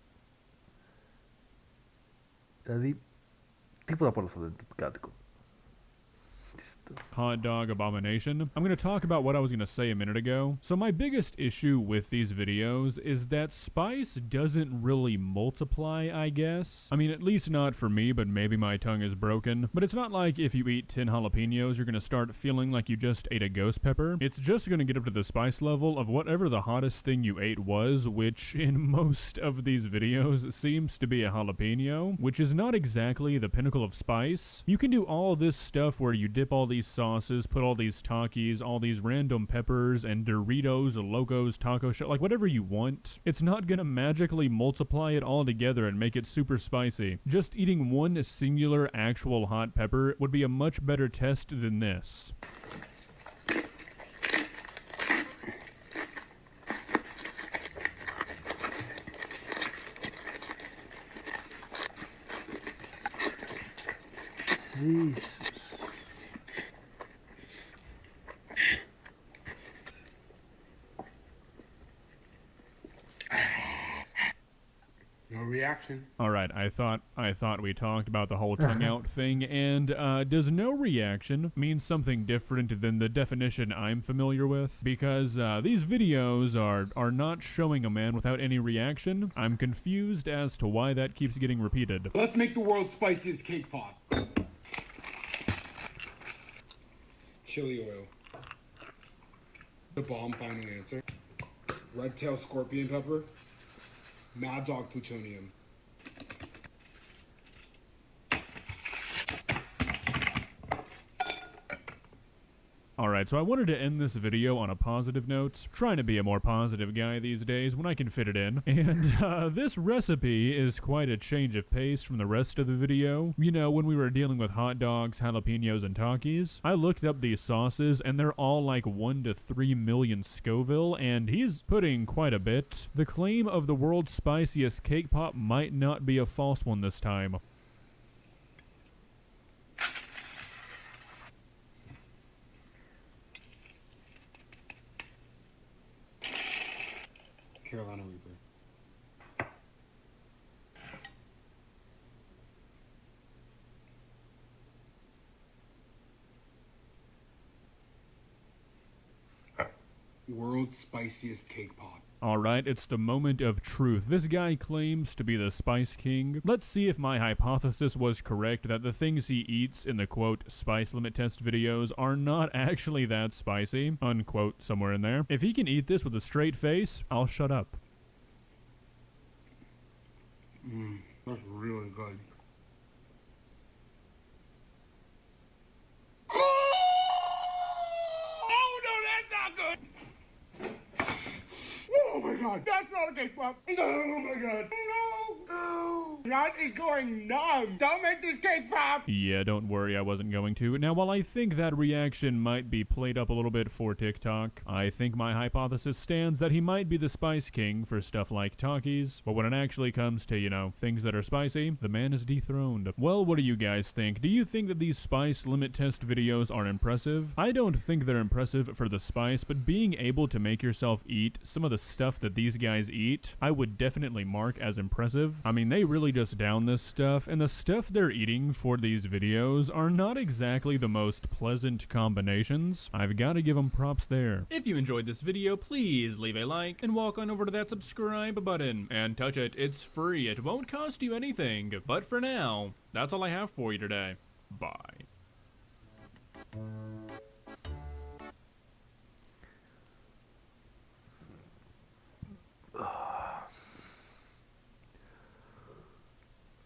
Δηλαδή, τίποτα από όλα αυτά δεν είναι πικάντικο. hot dog abomination, I'm going to talk about what I was going to say a minute ago. So my biggest issue with these videos is that spice doesn't really multiply, I guess. I mean, at least not for me, but maybe my tongue is broken. But it's not like if you eat 10 jalapenos, you're going to start feeling like you just ate a ghost pepper. It's just going to get up to the spice level of whatever the hottest thing you ate was, which in most of these videos seems to be a jalapeno, which is not exactly the pinnacle of spice. You can do all this stuff where you dip all these sauces, put all these Takis, all these random peppers, and Doritos, Locos, taco shell, like whatever you want. It's not gonna magically multiply it all together and make it super spicy. Just eating one singular actual hot pepper would be a much better test than this. Jesus. No reaction. All right, I thought we talked about the whole tongue out thing, and does no reaction mean something different than the definition I'm familiar with? Because these videos are not showing a man without any reaction. I'm confused as to why that keeps getting repeated. Let's make the world's spiciest cake pop. Chili oil. The bomb final answer. Red tail scorpion pepper. Mad dog plutonium. Alright, so I wanted to end this video on a positive note. Trying to be a more positive guy these days when I can fit it in. And this recipe is quite a change of pace from the rest of the video. You know, when we were dealing with hot dogs, jalapenos, and Takis, I looked up these sauces and they're all like 1 to 3 million Scoville, and he's putting quite a bit. The claim of the world's spiciest cake pop might not be a false one this time. Carolina Reaper. World's spiciest cake pop. Alright, it's the moment of truth. This guy claims to be the Spice King. Let's see if my hypothesis was correct that the things he eats in the quote spice limit test videos are not actually that spicy, unquote, somewhere in there. If he can eat this with a straight face, I'll shut up. That's really good. Oh no, that's not good! Oh my god, that's not a cake pop! Oh my god, no! No! Not going numb! Don't make this cake pop! Yeah, don't worry, I wasn't going to. Now, while I think that reaction might be played up a little bit for TikTok, I think my hypothesis stands that he might be the Spice King for stuff like Takis, but when it actually comes to, you know, things that are spicy, the man is dethroned. Well, what do you guys think? Do you think that these spice limit test videos are impressive? I don't think they're impressive for the spice, but being able to make yourself eat some of the stuff that these guys eat, I would definitely mark as impressive. I mean, they really just down this stuff, and the stuff they're eating for these videos are not exactly the most pleasant combinations. I've got to give them props there. If you enjoyed this video, please leave a like and walk on over to that subscribe button and touch it. It's free. It won't cost you anything. But for now, that's all I have for you today. Bye.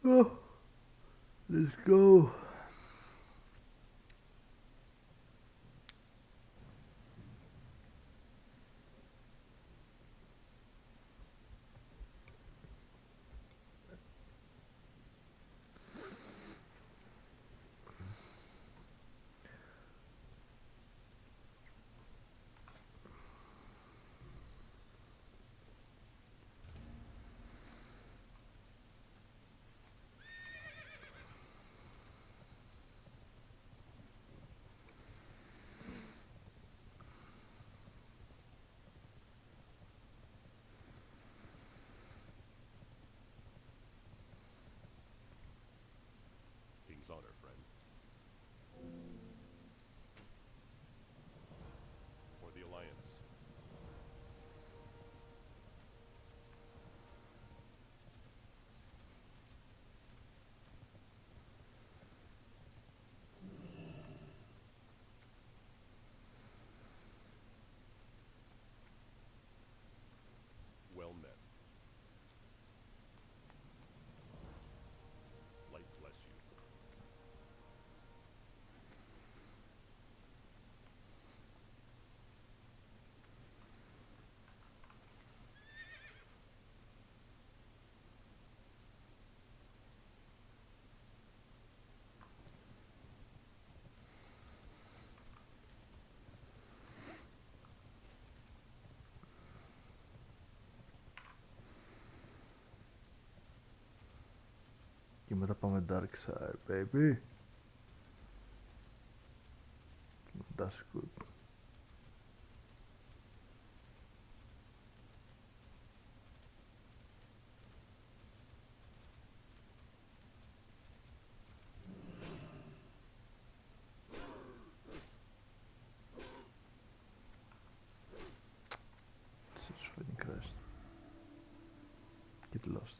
Oh, let's go. King's honor, friend. For the Alliance. Well met. Light bless you. Και μετά πάμε Dark Side, baby. That's good. Jesus fucking Christ. Get lost.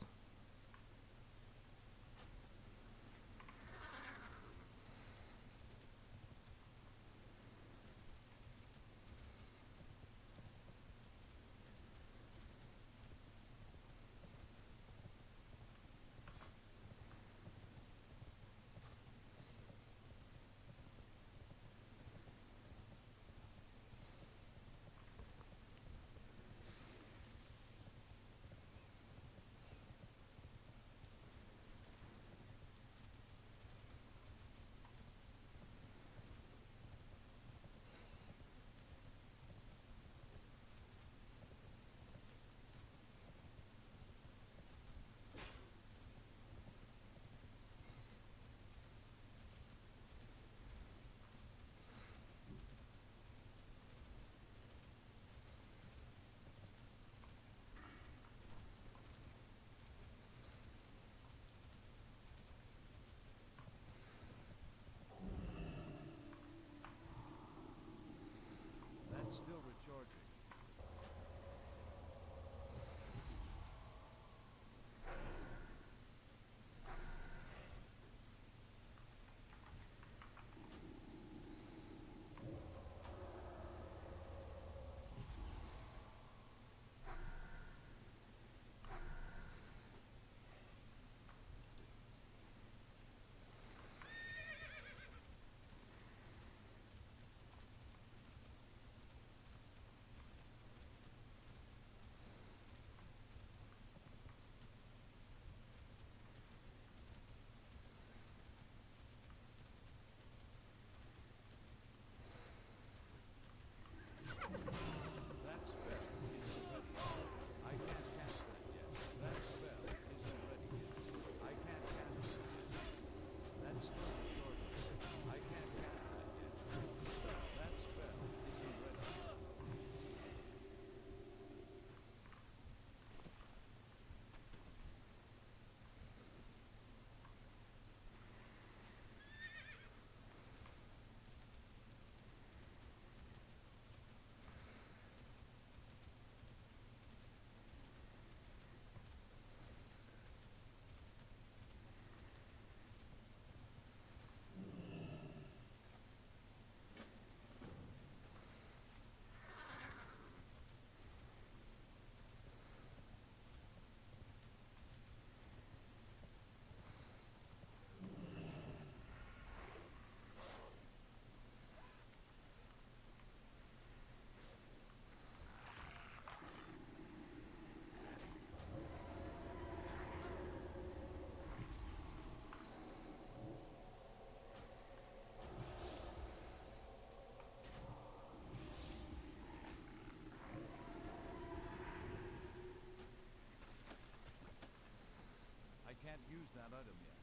used that item yet.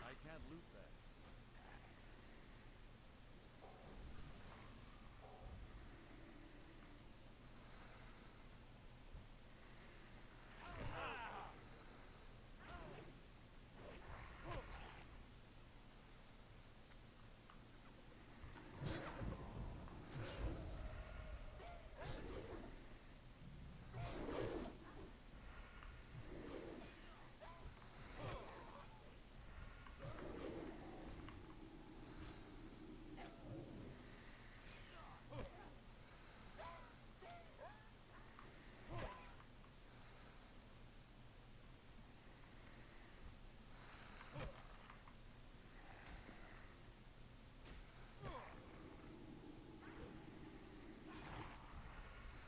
I can't loot that.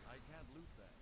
I can't loot that. I can't loot that.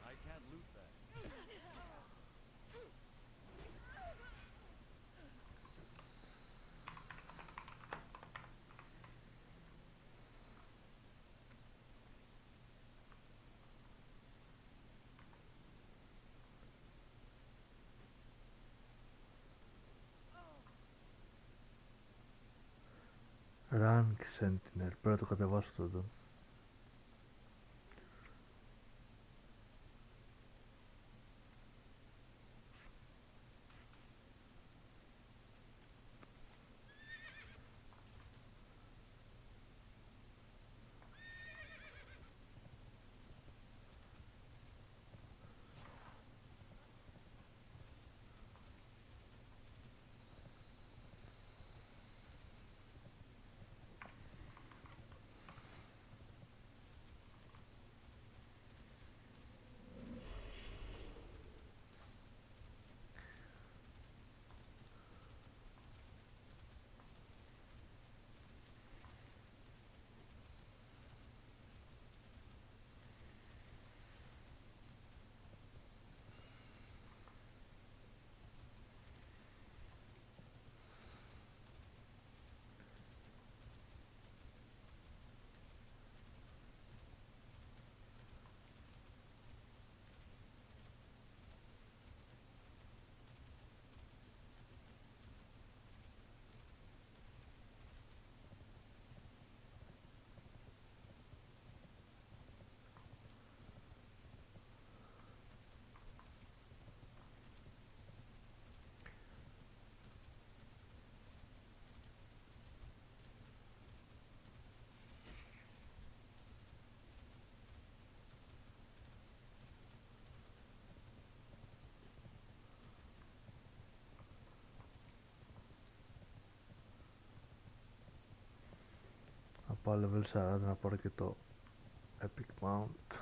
I can't loot that. Rank Sentinel, πρέπει να το κατεβάσω τότε. Να πάω level 40 να πάρω και το Epic Mount.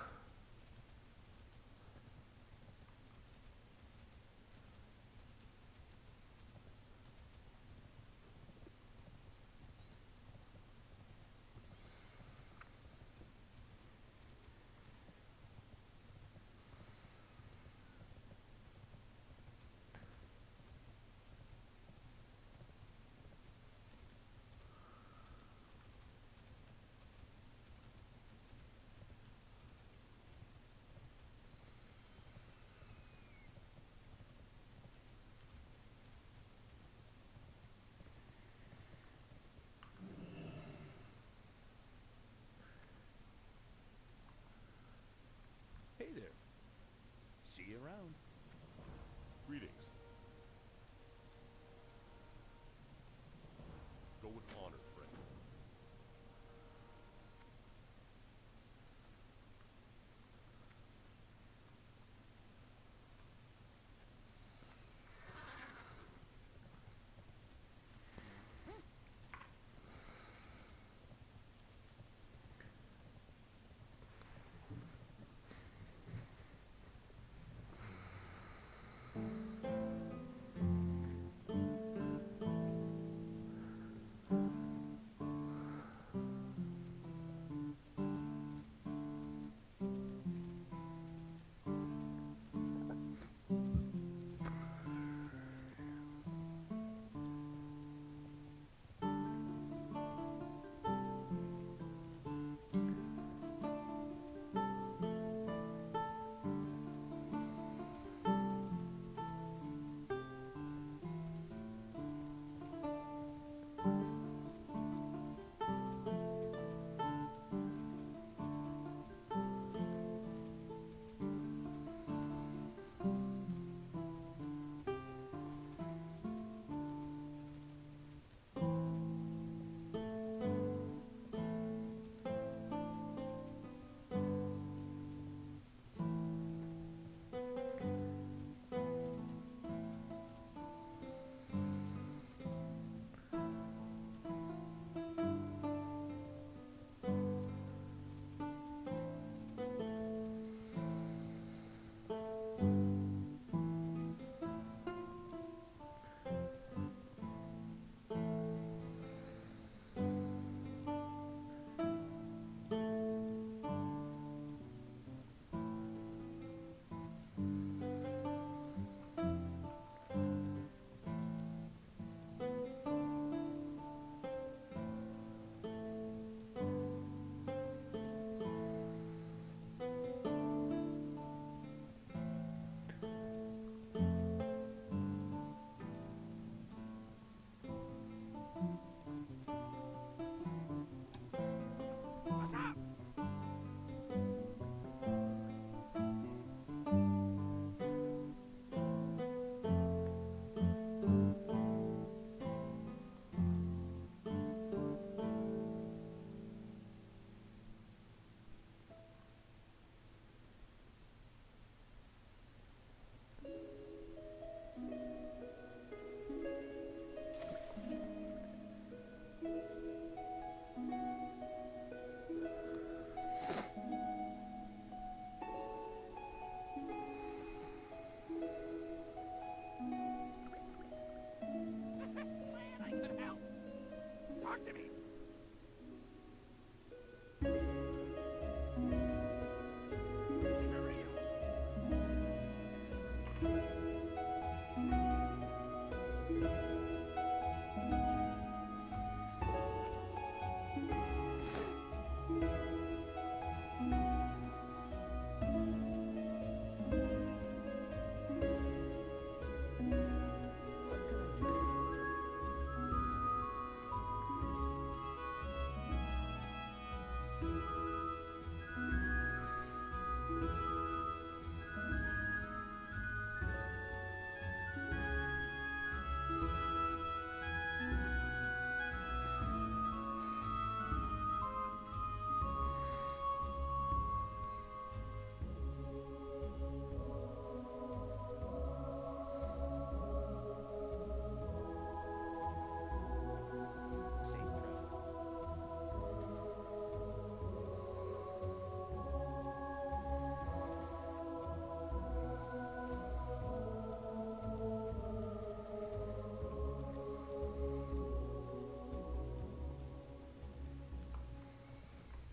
Safe travel.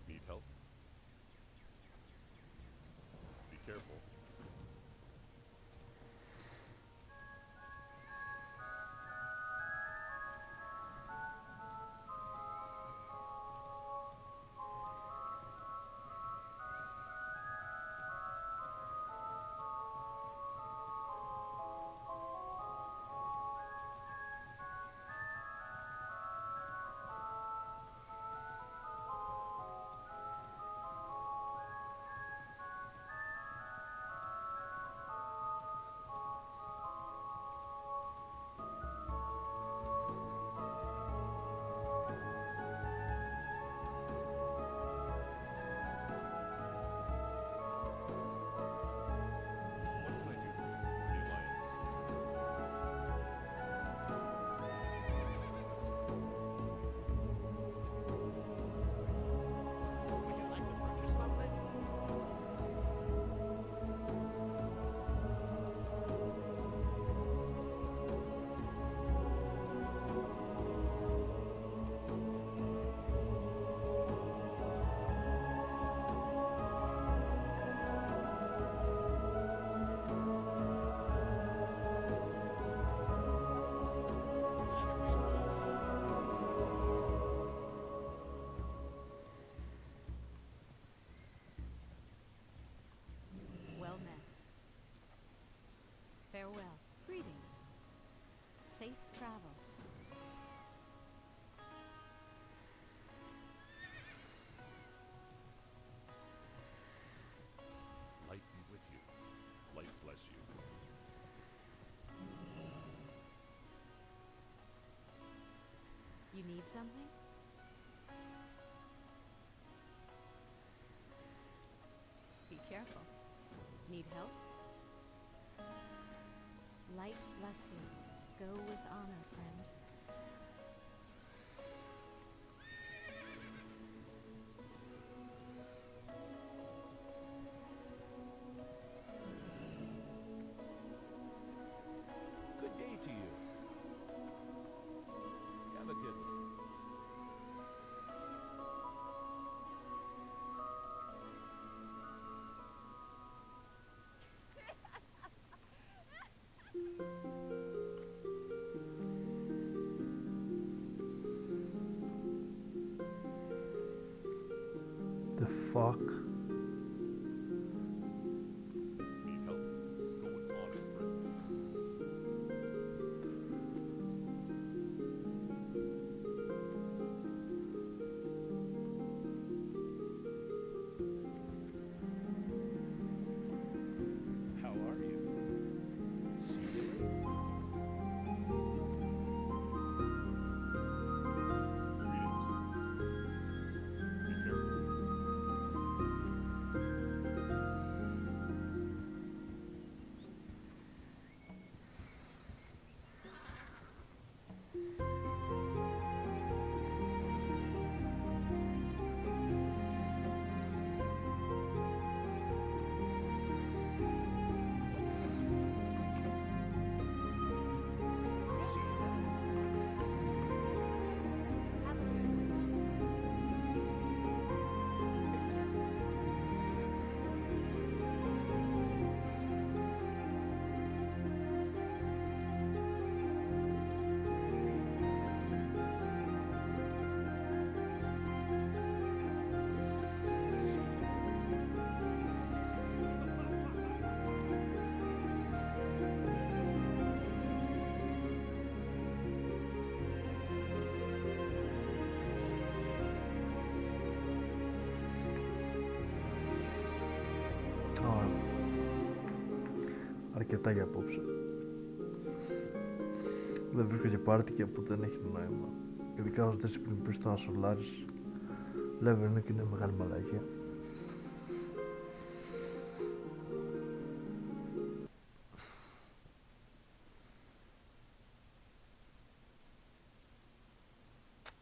Need help? Be careful. What can I do for you or the Alliance? Would you like to purchase something? Well met. Farewell. Greetings. Safe travels. Light be with you. Light bless you. You need something? Be careful. Need help? Light bless you. Go with honor, friend. Good day to you. Have a good one. The fuck? Need help? Go with honor, friend. How are you? See you later. Greetings. Be careful. αρκετά για απόψε. Δεν βρίσκω και πάρτι που δεν έχει νόημα. Ειδικά όσο δεν πριν πεις το ένα Solaris level είναι και είναι μεγάλη μαλακία.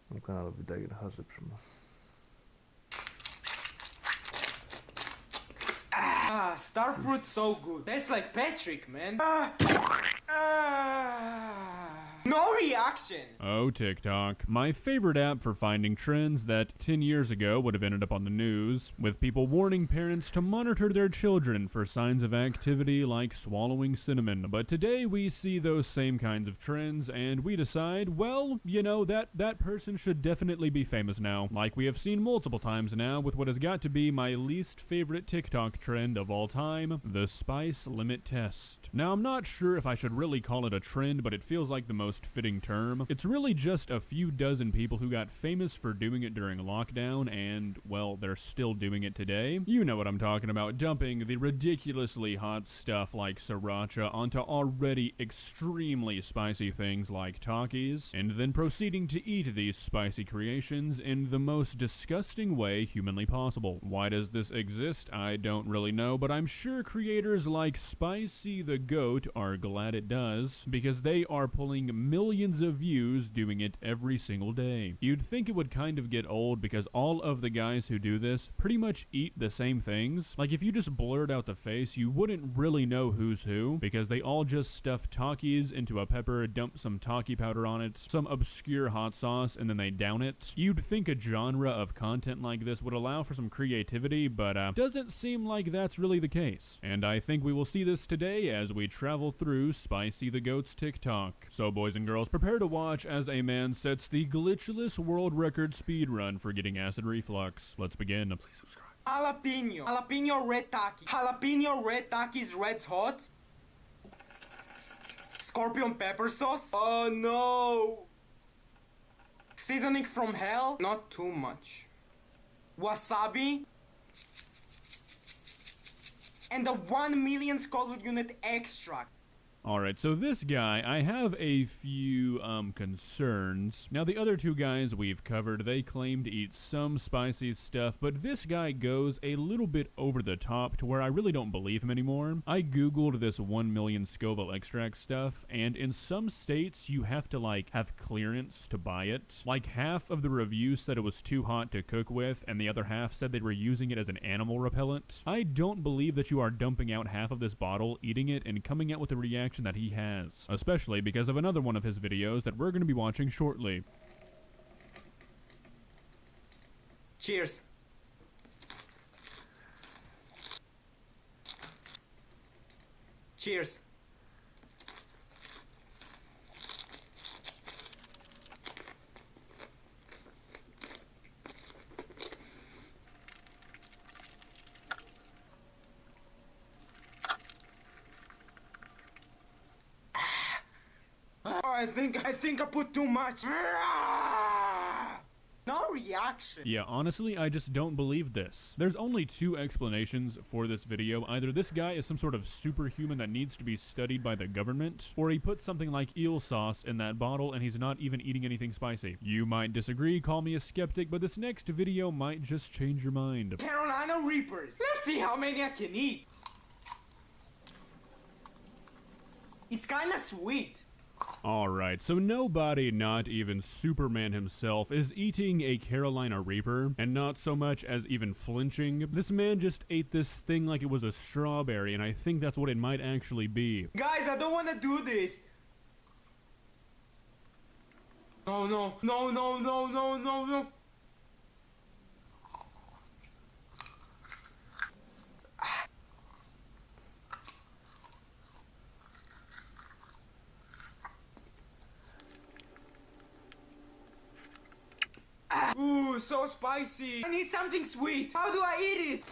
Μου κάνω άλλο βιντεάκι να χαζέψουμε. Ah, starfruit so good. Tastes like Patrick, man. No reaction. Oh, TikTok. My favorite app for finding trends that 10 years ago would have ended up on the news, with people warning parents to monitor their children for signs of activity like swallowing cinnamon. But today we see those same kinds of trends and we decide, well, you know, that person should definitely be famous now, like we have seen multiple times now with what has got to be my least favorite TikTok trend of all time, the spice limit test. Now, I'm not sure if I should really call it a trend, but it feels like the most fitting term. It's really just a few dozen people who got famous for doing it during lockdown and, well, they're still doing it today. You know what I'm talking about, dumping the ridiculously hot stuff like sriracha onto already extremely spicy things like Takis, and then proceeding to eat these spicy creations in the most disgusting way humanly possible. Why does this exist? I don't really know, but I'm sure creators like Spicy the Goat are glad it does, because they are pulling millions of views doing it every single day. You'd think it would kind of get old because all of the guys who do this pretty much eat the same things. Like if you just blurred out the face, you wouldn't really know who's who, because they all just stuff Takis into a pepper, dump some Taki powder on it, some obscure hot sauce, and then they down it. You'd think a genre of content like this would allow for some creativity, but doesn't seem like that's really the case. And I think we will see this today as we travel through Spicy the Goat's TikTok. So boys and girls, prepare to watch as a man sets the glitchless world record speedrun for getting acid reflux. Let's begin. Please subscribe. Jalapeno. Jalapeno red taki. Jalapeno red taki's red's hot. Scorpion pepper sauce. Oh no. Seasoning from hell. Not too much. Wasabi. And the 1 million Scoville unit extract. Alright, so this guy, I have a few concerns. Now the other two guys we've covered, they claim to eat some spicy stuff, but this guy goes a little bit over the top to where I really don't believe him anymore. I googled this 1 million Scoville extract stuff, and in some states you have to like have clearance to buy it. Like half of the reviews said it was too hot to cook with, and the other half said they were using it as an animal repellent. I don't believe that you are dumping out half of this bottle, eating it, and coming out with a reaction that he has, especially because of another one of his videos that we're going to be watching shortly. Cheers. Cheers. I think I put too much. No reaction. Yeah, honestly, I just don't believe this. There's only two explanations for this video. Either this guy is some sort of superhuman that needs to be studied by the government, or he put something like eel sauce in that bottle and he's not even eating anything spicy. You might disagree, call me a skeptic, but this next video might just change your mind. Carolina Reapers. Let's see how many I can eat. It's kinda sweet. Alright, so nobody, not even Superman himself, is eating a Carolina Reaper, and not so much as even flinching. This man just ate this thing like it was a strawberry, and I think that's what it might actually be. Guys, I don't wanna do this. No, no, no, no, no, no, no, no. Ooh, so spicy. I need something sweet. How do I eat it?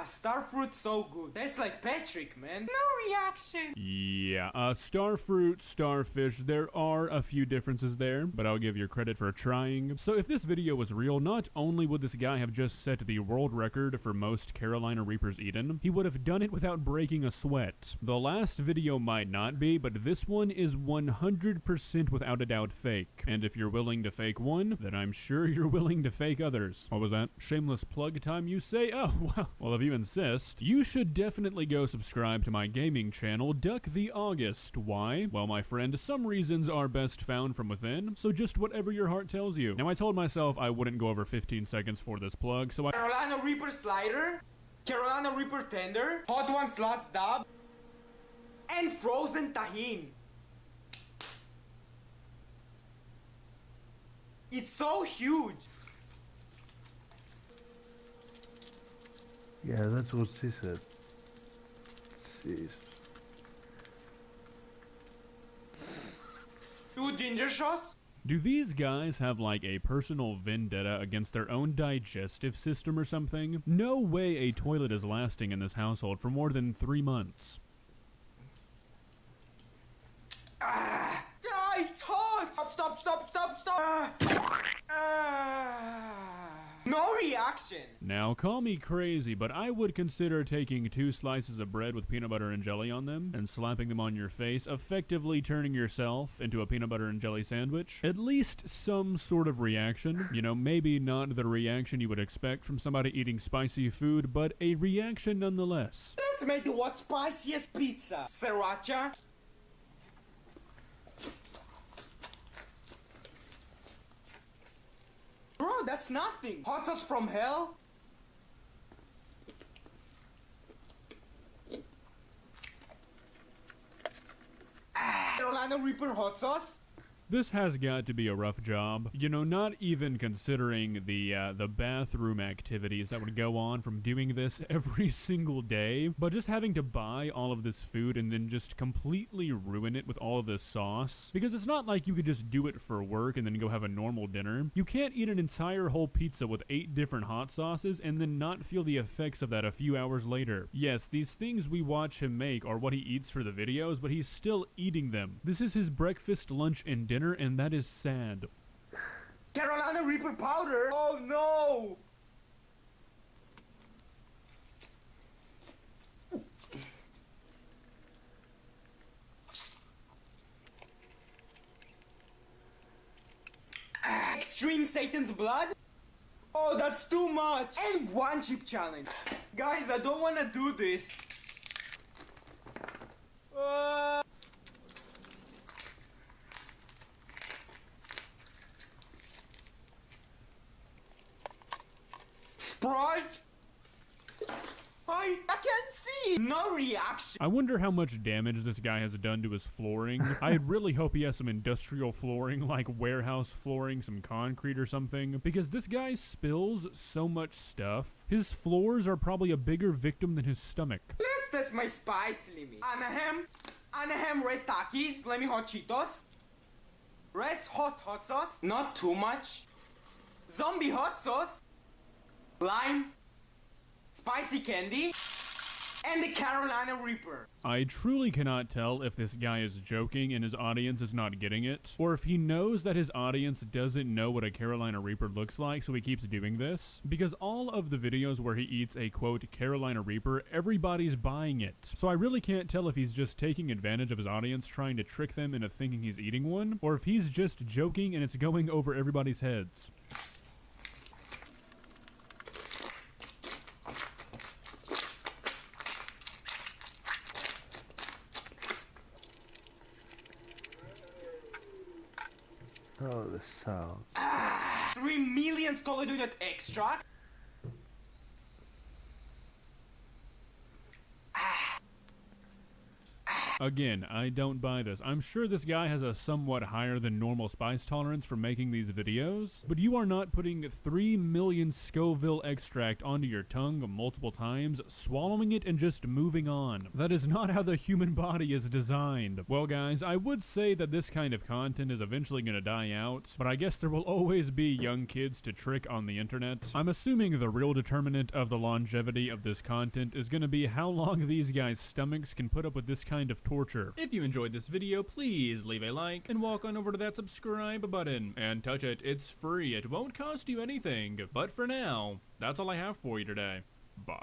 Starfruit's so good. Tastes like Patrick, man. No reaction. Yeah, starfruit, starfish, there are a few differences there, but I'll give you credit for trying. So if this video was real, not only would this guy have just set the world record for most Carolina Reapers eaten, he would have done it without breaking a sweat. The last video might not be, but this one is 100% without a doubt fake. And if you're willing to fake one, then I'm sure you're willing to fake others. What was that? Shameless plug time, you say? Oh, well, if you insist, you should definitely go subscribe to my gaming channel, Duck the August. Why? Well, my friend, some reasons are best found from within, so just whatever your heart tells you. Now, I told myself I wouldn't go over 15 seconds for this plug, so I— Carolina Reaper slider, Carolina Reaper tender, Hot Ones last dab, and frozen tahini. It's so huge. Yeah, that's what she said. Jeez. 2 ginger shots. Do these guys have like a personal vendetta against their own digestive system or something? No way a toilet is lasting in this household for more than 3 months. It's hot. Stop. No reaction. Now, call me crazy, but I would consider taking 2 slices of bread with peanut butter and jelly on them and slapping them on your face, effectively turning yourself into a peanut butter and jelly sandwich. At least some sort of reaction. You know, maybe not the reaction you would expect from somebody eating spicy food, but a reaction nonetheless. Let's make the what's spiciest pizza. Sriracha. Bro, that's nothing. Hot sauce from hell. Carolina Reaper hot sauce. This has got to be a rough job. You know, not even considering the bathroom activities that would go on from doing this every single day, but just having to buy all of this food and then just completely ruin it with all of this sauce. Because it's not like you could just do it for work and then go have a normal dinner. You can't eat an entire whole pizza with 8 different hot sauces and then not feel the effects of that a few hours later. Yes, these things we watch him make are what he eats for the videos, but he's still eating them. This is his breakfast, lunch, and dinner, and that is sad. Carolina Reaper powder. Oh no. Extreme Satan's blood. Oh, that's too much. And 1 chip challenge. Guys, I don't want to do this. Sprite? I can't see. No reaction. I wonder how much damage this guy has done to his flooring. I really hope he has some industrial flooring, like warehouse flooring, some concrete or something, because this guy spills so much stuff. His floors are probably a bigger victim than his stomach. Let's test my spice limit. Anaheim red Takis, Flaming hot Cheetos, Red's hot sauce, not too much, zombie hot sauce, lime, spicy candy, and the Carolina Reaper. I truly cannot tell if this guy is joking and his audience is not getting it, or if he knows that his audience doesn't know what a Carolina Reaper looks like, so he keeps doing this. Because all of the videos where he eats a quote Carolina Reaper, everybody's buying it. So I really can't tell if he's just taking advantage of his audience, trying to trick them into thinking he's eating one, or if he's just joking and it's going over everybody's heads. Oh, the sound. 3 million Scolodudet extract. Again, I don't buy this. I'm sure this guy has a somewhat higher than normal spice tolerance for making these videos, but you are not putting 3 million Scoville extract onto your tongue multiple times, swallowing it and just moving on. That is not how the human body is designed. Well guys, I would say that this kind of content is eventually going to die out, but I guess there will always be young kids to trick on the internet. I'm assuming the real determinant of the longevity of this content is going to be how long these guys' stomachs can put up with this kind of torture. If you enjoyed this video, please leave a like and walk on over to that subscribe button and touch it. It's free. It won't cost you anything. But for now, that's all I have for you today. Bye.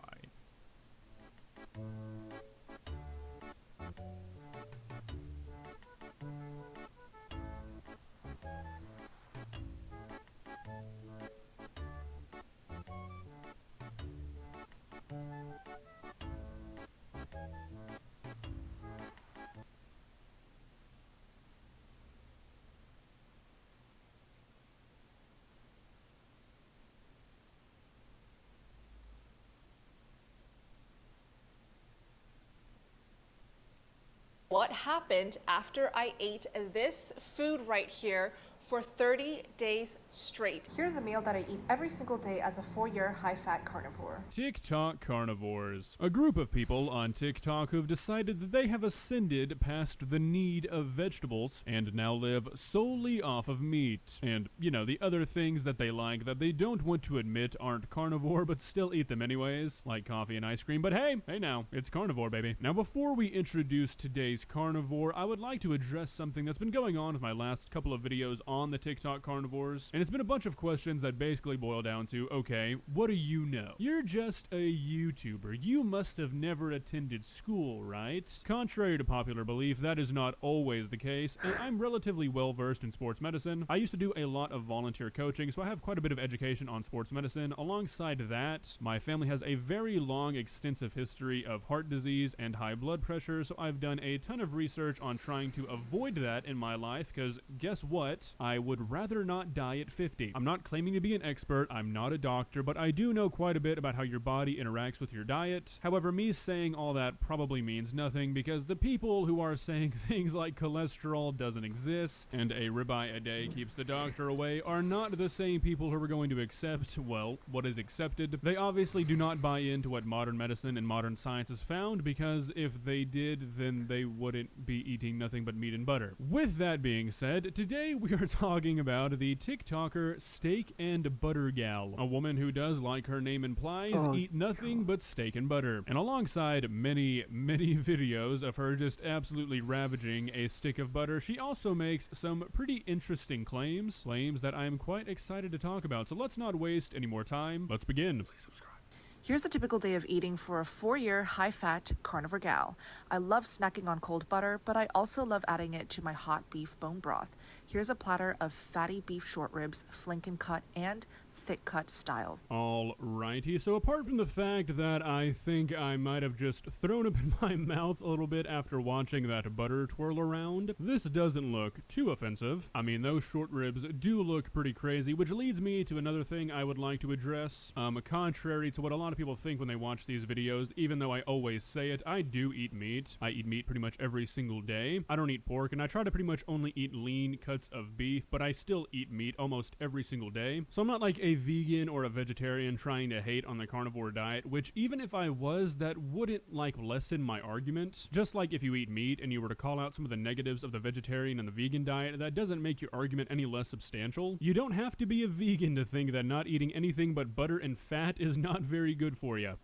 What happened after I ate this food right here for 30 days straight. Here's a meal that I eat every single day as a 4-year high-fat carnivore. TikTok carnivores. A group of people on TikTok who've decided that they have ascended past the need of vegetables and now live solely off of meat. And, you know, the other things that they like that they don't want to admit aren't carnivore but still eat them anyways, like coffee and ice cream. But hey now, it's carnivore, baby. Now before we introduce today's carnivore, I would like to address something that's been going on with my last couple of videos on the TikTok carnivores, and it's been a bunch of questions that basically boil down to, okay, what do you know? You're just a YouTuber. You must have never attended school, right? Contrary to popular belief, that is not always the case, and I'm relatively well versed in sports medicine. I used to do a lot of volunteer coaching, so I have quite a bit of education on sports medicine. Alongside that, my family has a very long, extensive history of heart disease and high blood pressure, so I've done a ton of research on trying to avoid that in my life, because guess what? I would rather not die at 50. I'm not claiming to be an expert, I'm not a doctor, but I do know quite a bit about how your body interacts with your diet. However, me saying all that probably means nothing, because the people who are saying things like cholesterol doesn't exist and a ribeye a day keeps the doctor away are not the same people who are going to accept, well, what is accepted. They obviously do not buy into what modern medicine and modern science has found, because if they did, then they wouldn't be eating nothing but meat and butter. With that being said, today we are talking about the TikToker Steak and Butter Gal, a woman who does, like her name implies, eat nothing but steak and butter. And alongside many videos of her just absolutely ravaging a stick of butter, she also makes some pretty interesting claims that I am quite excited to talk about. So let's not waste any more time. Let's begin. Please subscribe. Here's a typical day of eating for a 4-year high-fat carnivore gal. I love snacking on cold butter, but I also love adding it to my hot beef bone broth. Here's a platter of fatty beef short ribs, flanken cut and thick cut styles. Alrighty, so apart from the fact that I think I might have just thrown up in my mouth a little bit after watching that butter twirl around, this doesn't look too offensive. I mean, those short ribs do look pretty crazy, which leads me to another thing I would like to address. Contrary to what a lot of people think when they watch these videos, even though I always say it, I do eat meat. I eat meat pretty much every single day. I don't eat pork, and I try to pretty much only eat lean cuts of beef, but I still eat meat almost every single day. So I'm not like a vegan or a vegetarian trying to hate on the carnivore diet, which even if I was, that wouldn't like lessen my argument. Just like if you eat meat and you were to call out some of the negatives of the vegetarian and the vegan diet, that doesn't make your argument any less substantial. You don't have to be a vegan to think that not eating anything but butter and fat is not very good for you.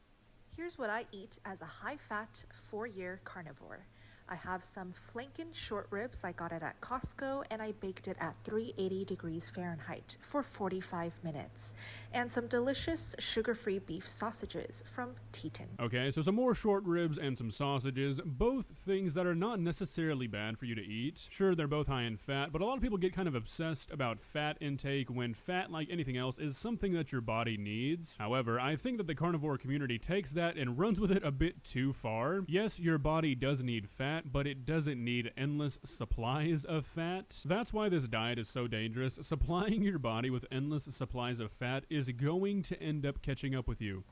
Here's what I eat as a high-fat 4-year carnivore. I have some flanken short ribs. I got it at Costco and I baked it at 380 degrees Fahrenheit for 45 minutes. And some delicious sugar-free beef sausages from Teton. Okay, so some more short ribs and some sausages, both things that are not necessarily bad for you to eat. Sure, they're both high in fat, but a lot of people get kind of obsessed about fat intake when fat, like anything else, is something that your body needs. However, I think that the carnivore community takes that and runs with it a bit too far. Yes, your body does need fat, but it doesn't need endless supplies of fat. That's why this diet is so dangerous. Supplying your body with endless supplies of fat is going to end up catching up with you.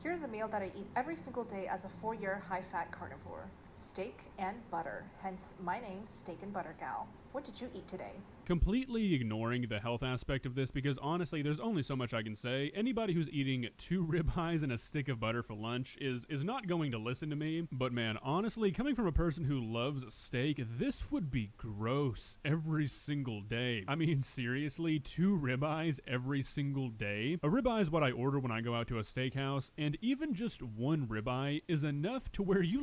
Here's a meal that I eat every single day as a 4-year high-fat carnivore. steak and butter, hence my name, Steak and Butter Gal. What did you eat today? Completely ignoring the health aspect of this because honestly, there's only so much I can say. Anybody who's eating 2 ribeyes and a stick of butter for lunch is not going to listen to me. But man, honestly, coming from a person who loves steak, this would be gross every single day. I mean, seriously, 2 ribeyes every single day? A ribeye is what I order when I go out to a steakhouse, and even just 1 ribeye is enough to where you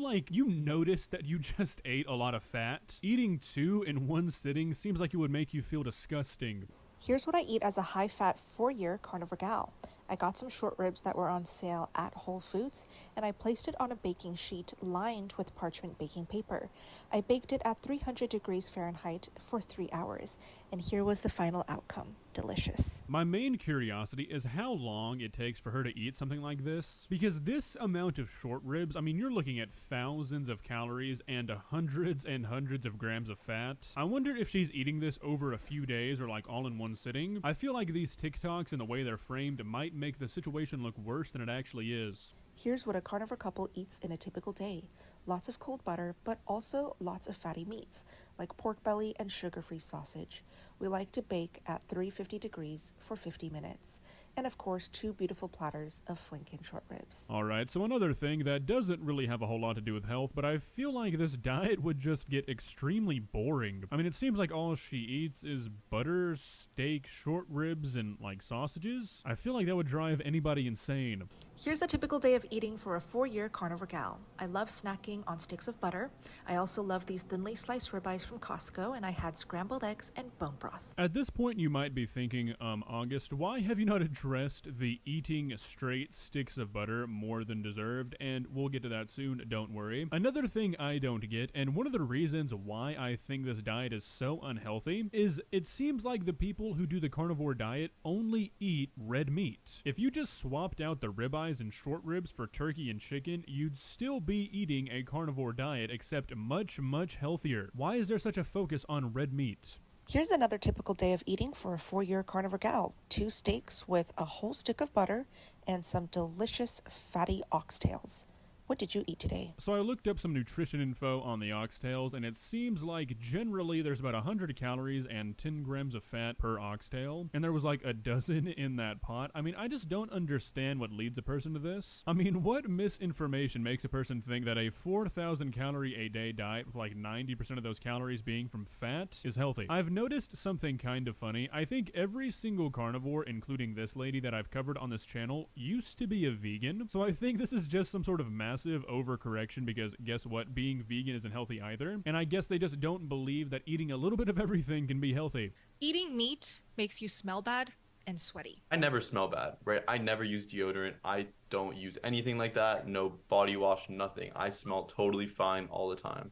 notice that you just ate a lot of fat. Eating 2 in one sitting seems like it would make you feel disgusting. Here's what I eat as a high-fat 4-year carnivore gal. I got some short ribs that were on sale at Whole Foods, and I placed it on a baking sheet lined with parchment baking paper. I baked it at 300 degrees Fahrenheit for 3 hours, and here was the final outcome. Delicious. My main curiosity is how long it takes for her to eat something like this, because this amount of short ribs, I mean, you're looking at thousands of calories and hundreds and hundreds of grams of fat. I wonder if she's eating this over a few days or like all in one sitting. I feel like these TikToks and the way they're framed might make the situation look worse than it actually is. Here's what a carnivore couple eats in a typical day. Lots of cold butter, but also lots of fatty meats, like pork belly and sugar-free sausage. We like to bake at 350 degrees for 50 minutes. And of course, 2 beautiful platters of flanken short ribs. Alright, so another thing that doesn't really have a whole lot to do with health, but I feel like this diet would just get extremely boring. I mean, it seems like all she eats is butter, steak, short ribs, and like sausages. I feel like that would drive anybody insane. Here's a typical day of eating for a 4-year carnivore gal. I love snacking on sticks of butter. I also love these thinly sliced ribeyes from Costco, and I had scrambled eggs and bone broth. At this point, you might be thinking, August, why have you not addressed the eating straight sticks of butter more than deserved? And we'll get to that soon, don't worry. Another thing I don't get, and one of the reasons why I think this diet is so unhealthy, is it seems like the people who do the carnivore diet only eat red meat. If you just swapped out the ribeyes and short ribs for turkey and chicken, you'd still be eating a carnivore diet, except much, much healthier. Why is there such a focus on red meat? Here's another typical day of eating for a 4-year carnivore gal. 2 steaks with a whole stick of butter and some delicious fatty oxtails. What did you eat today? So I looked up some nutrition info on the oxtails, and it seems like generally there's about 100 calories and 10 grams of fat per oxtail, and there was like a dozen in that pot. I mean, I just don't understand what leads a person to this. I mean, what misinformation makes a person think that a 4,000 calorie a day diet with like 90% of those calories being from fat is healthy? I've noticed something kind of funny. I think every single carnivore, including this lady that I've covered on this channel, used to be a vegan, so I think this is just some sort of massive overcorrection, because guess what? Being vegan isn't healthy either. And I guess they just don't believe that eating a little bit of everything can be healthy. Eating meat makes you smell bad and sweaty. I never smell bad, right? I never use deodorant. I don't use anything like that. No body wash, nothing. I smell totally fine all the time.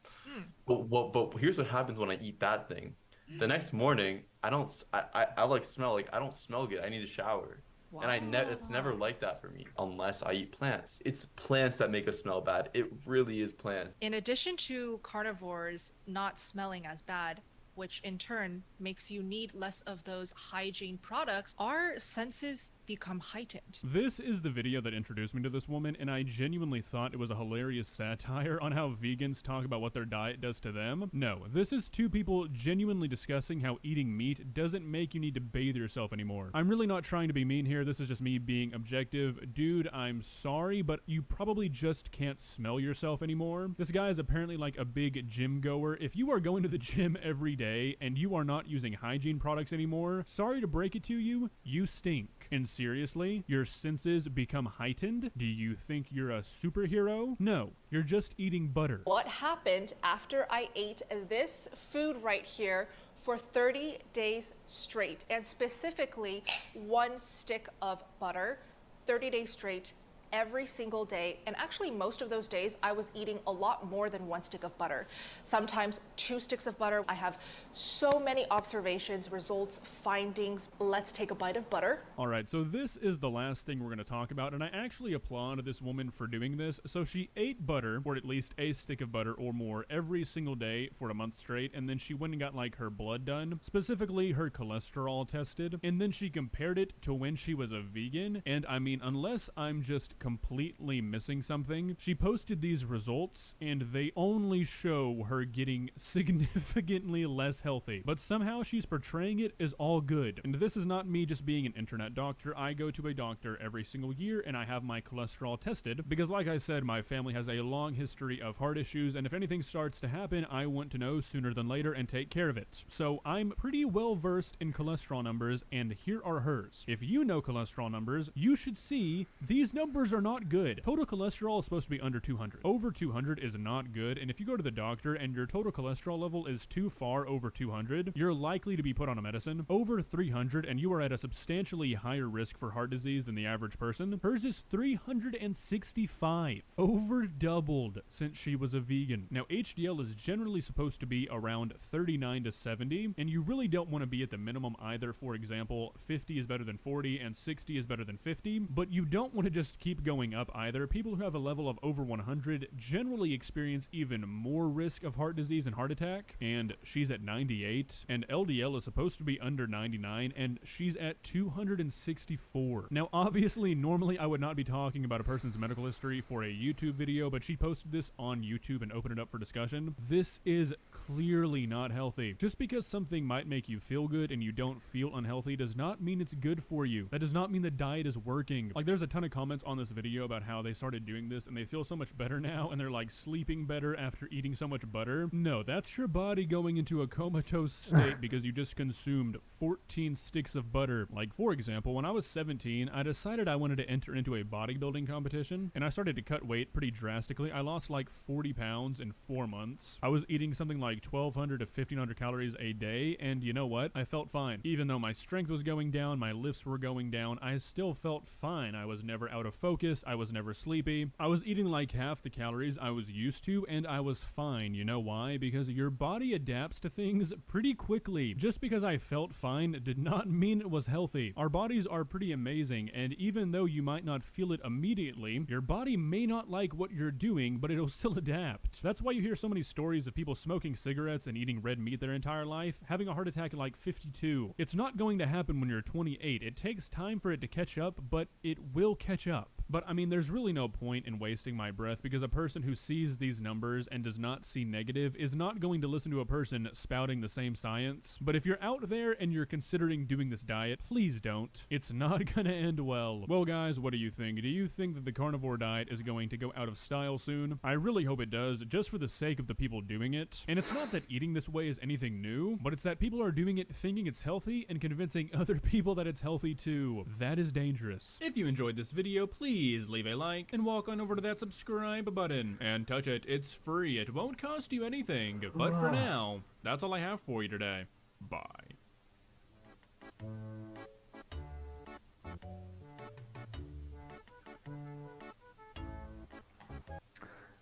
But here's what happens when I eat that thing. The next morning, I like smell like I don't smell good. I need a shower. Wow. And it's never like that for me unless I eat plants. It's plants that make us smell bad. It really is plants. In addition to carnivores not smelling as bad, which in turn makes you need less of those hygiene products, our senses become heightened. This is the video that introduced me to this woman, and I genuinely thought it was a hilarious satire on how vegans talk about what their diet does to them. No, this is 2 people genuinely discussing how eating meat doesn't make you need to bathe yourself anymore. I'm really not trying to be mean here. This is just me being objective. Dude, I'm sorry, but you probably just can't smell yourself anymore. This guy is apparently like a big gym goer. If you are going to the gym every day and you are not using hygiene products anymore, sorry to break it to you, you stink. And seriously, your senses become heightened? Do you think you're a superhero? No, you're just eating butter. What happened after I ate this food right here for 30 days straight, and specifically 1 stick of butter, 30 days straight, every single day. And actually most of those days I was eating a lot more than 1 stick of butter, sometimes 2 sticks of butter. I have so many observations, results, findings. Let's take a bite of butter. All right, so this is the last thing we're going to talk about, and I actually applaud this woman for doing this. So she ate butter, or at least a stick of butter or more, every single day for a month straight, and then she went and got like her blood done, specifically her cholesterol tested, and then she compared it to when she was a vegan. And I mean, unless I'm just like completely missing something. She posted these results and they only show her getting significantly less healthy, but somehow she's portraying it as all good. And this is not me just being an internet doctor. I go to a doctor every single year and I have my cholesterol tested because, like I said, my family has a long history of heart issues, and if anything starts to happen, I want to know sooner than later and take care of it. So I'm pretty well versed in cholesterol numbers, and here are hers. If you know cholesterol numbers, you should see these numbers are not good. Total cholesterol is supposed to be under 200. Over 200 is not good, and if you go to the doctor and your total cholesterol level is too far over 200, you're likely to be put on a medicine. Over 300 and you are at a substantially higher risk for heart disease than the average person. Hers is 365. Over doubled since she was a vegan. Now HDL is generally supposed to be around 39 to 70, and you really don't want to be at the minimum either. For example, 50 is better than 40 and 60 is better than 50, but you don't want to just keep going up either. People who have a level of over 100 generally experience even more risk of heart disease and heart attack, and she's at 98, and LDL is supposed to be under 99, and she's at 264. Now obviously normally I would not be talking about a person's medical history for a YouTube video, but she posted this on YouTube and opened it up for discussion. This is clearly not healthy. Just because something might make you feel good and you don't feel unhealthy does not mean it's good for you. That does not mean the diet is working. Like, there's a ton of comments on this video about how they started doing this and they feel so much better now, and they're like sleeping better after eating so much butter. No, that's your body going into a comatose state because you just consumed 14 sticks of butter. Like, for example, when I was 17, I decided I wanted to enter into a bodybuilding competition, and I started to cut weight pretty drastically. I lost like 40 pounds in 4 months. I was eating something like 1,200 to 1,500 calories a day, and you know what? I felt fine. Even though my strength was going down, my lifts were going down, I still felt fine. I was never out of focus. I was never sleepy. I was eating like half the calories I was used to, and I was fine. You know why? Because your body adapts to things pretty quickly. Just because I felt fine did not mean it was healthy. Our bodies are pretty amazing, and even though you might not feel it immediately, your body may not like what you're doing, but it'll still adapt. That's why you hear so many stories of people smoking cigarettes and eating red meat their entire life, having a heart attack at like 52. It's not going to happen when you're 28. It takes time for it to catch up, but it will catch up. But I mean, there's really no point in wasting my breath, because a person who sees these numbers and does not see negative is not going to listen to a person spouting the same science. But if you're out there and you're considering doing this diet, please don't. It's not gonna end well. Well guys, what do you think? Do you think that the carnivore diet is going to go out of style soon? I really hope it does, just for the sake of the people doing it. And it's not that eating this way is anything new, but it's that people are doing it thinking it's healthy and convincing other people that it's healthy too. That is dangerous. If you enjoyed this video, please leave a like and walk on over to that subscribe button and touch it. It's free. It won't cost you anything. But for now, that's all I have for you today. Bye.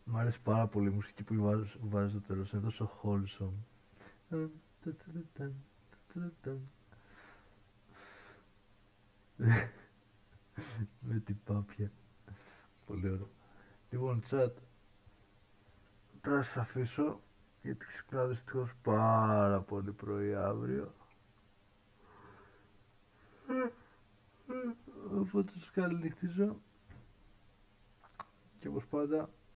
Μ' αρέσει πάρα πολύ η μουσική που βάζει στο τέλος, είναι τόσο wholesome. Με την πάπια. Πολύ ωραίο. Λοιπόν, chat, τώρα σας αφήσω, γιατί ξυπνάω δυστυχώς πάρα πολύ πρωί αύριο. Οπότε σας καληνυχτίζω. Και όπως πάντα,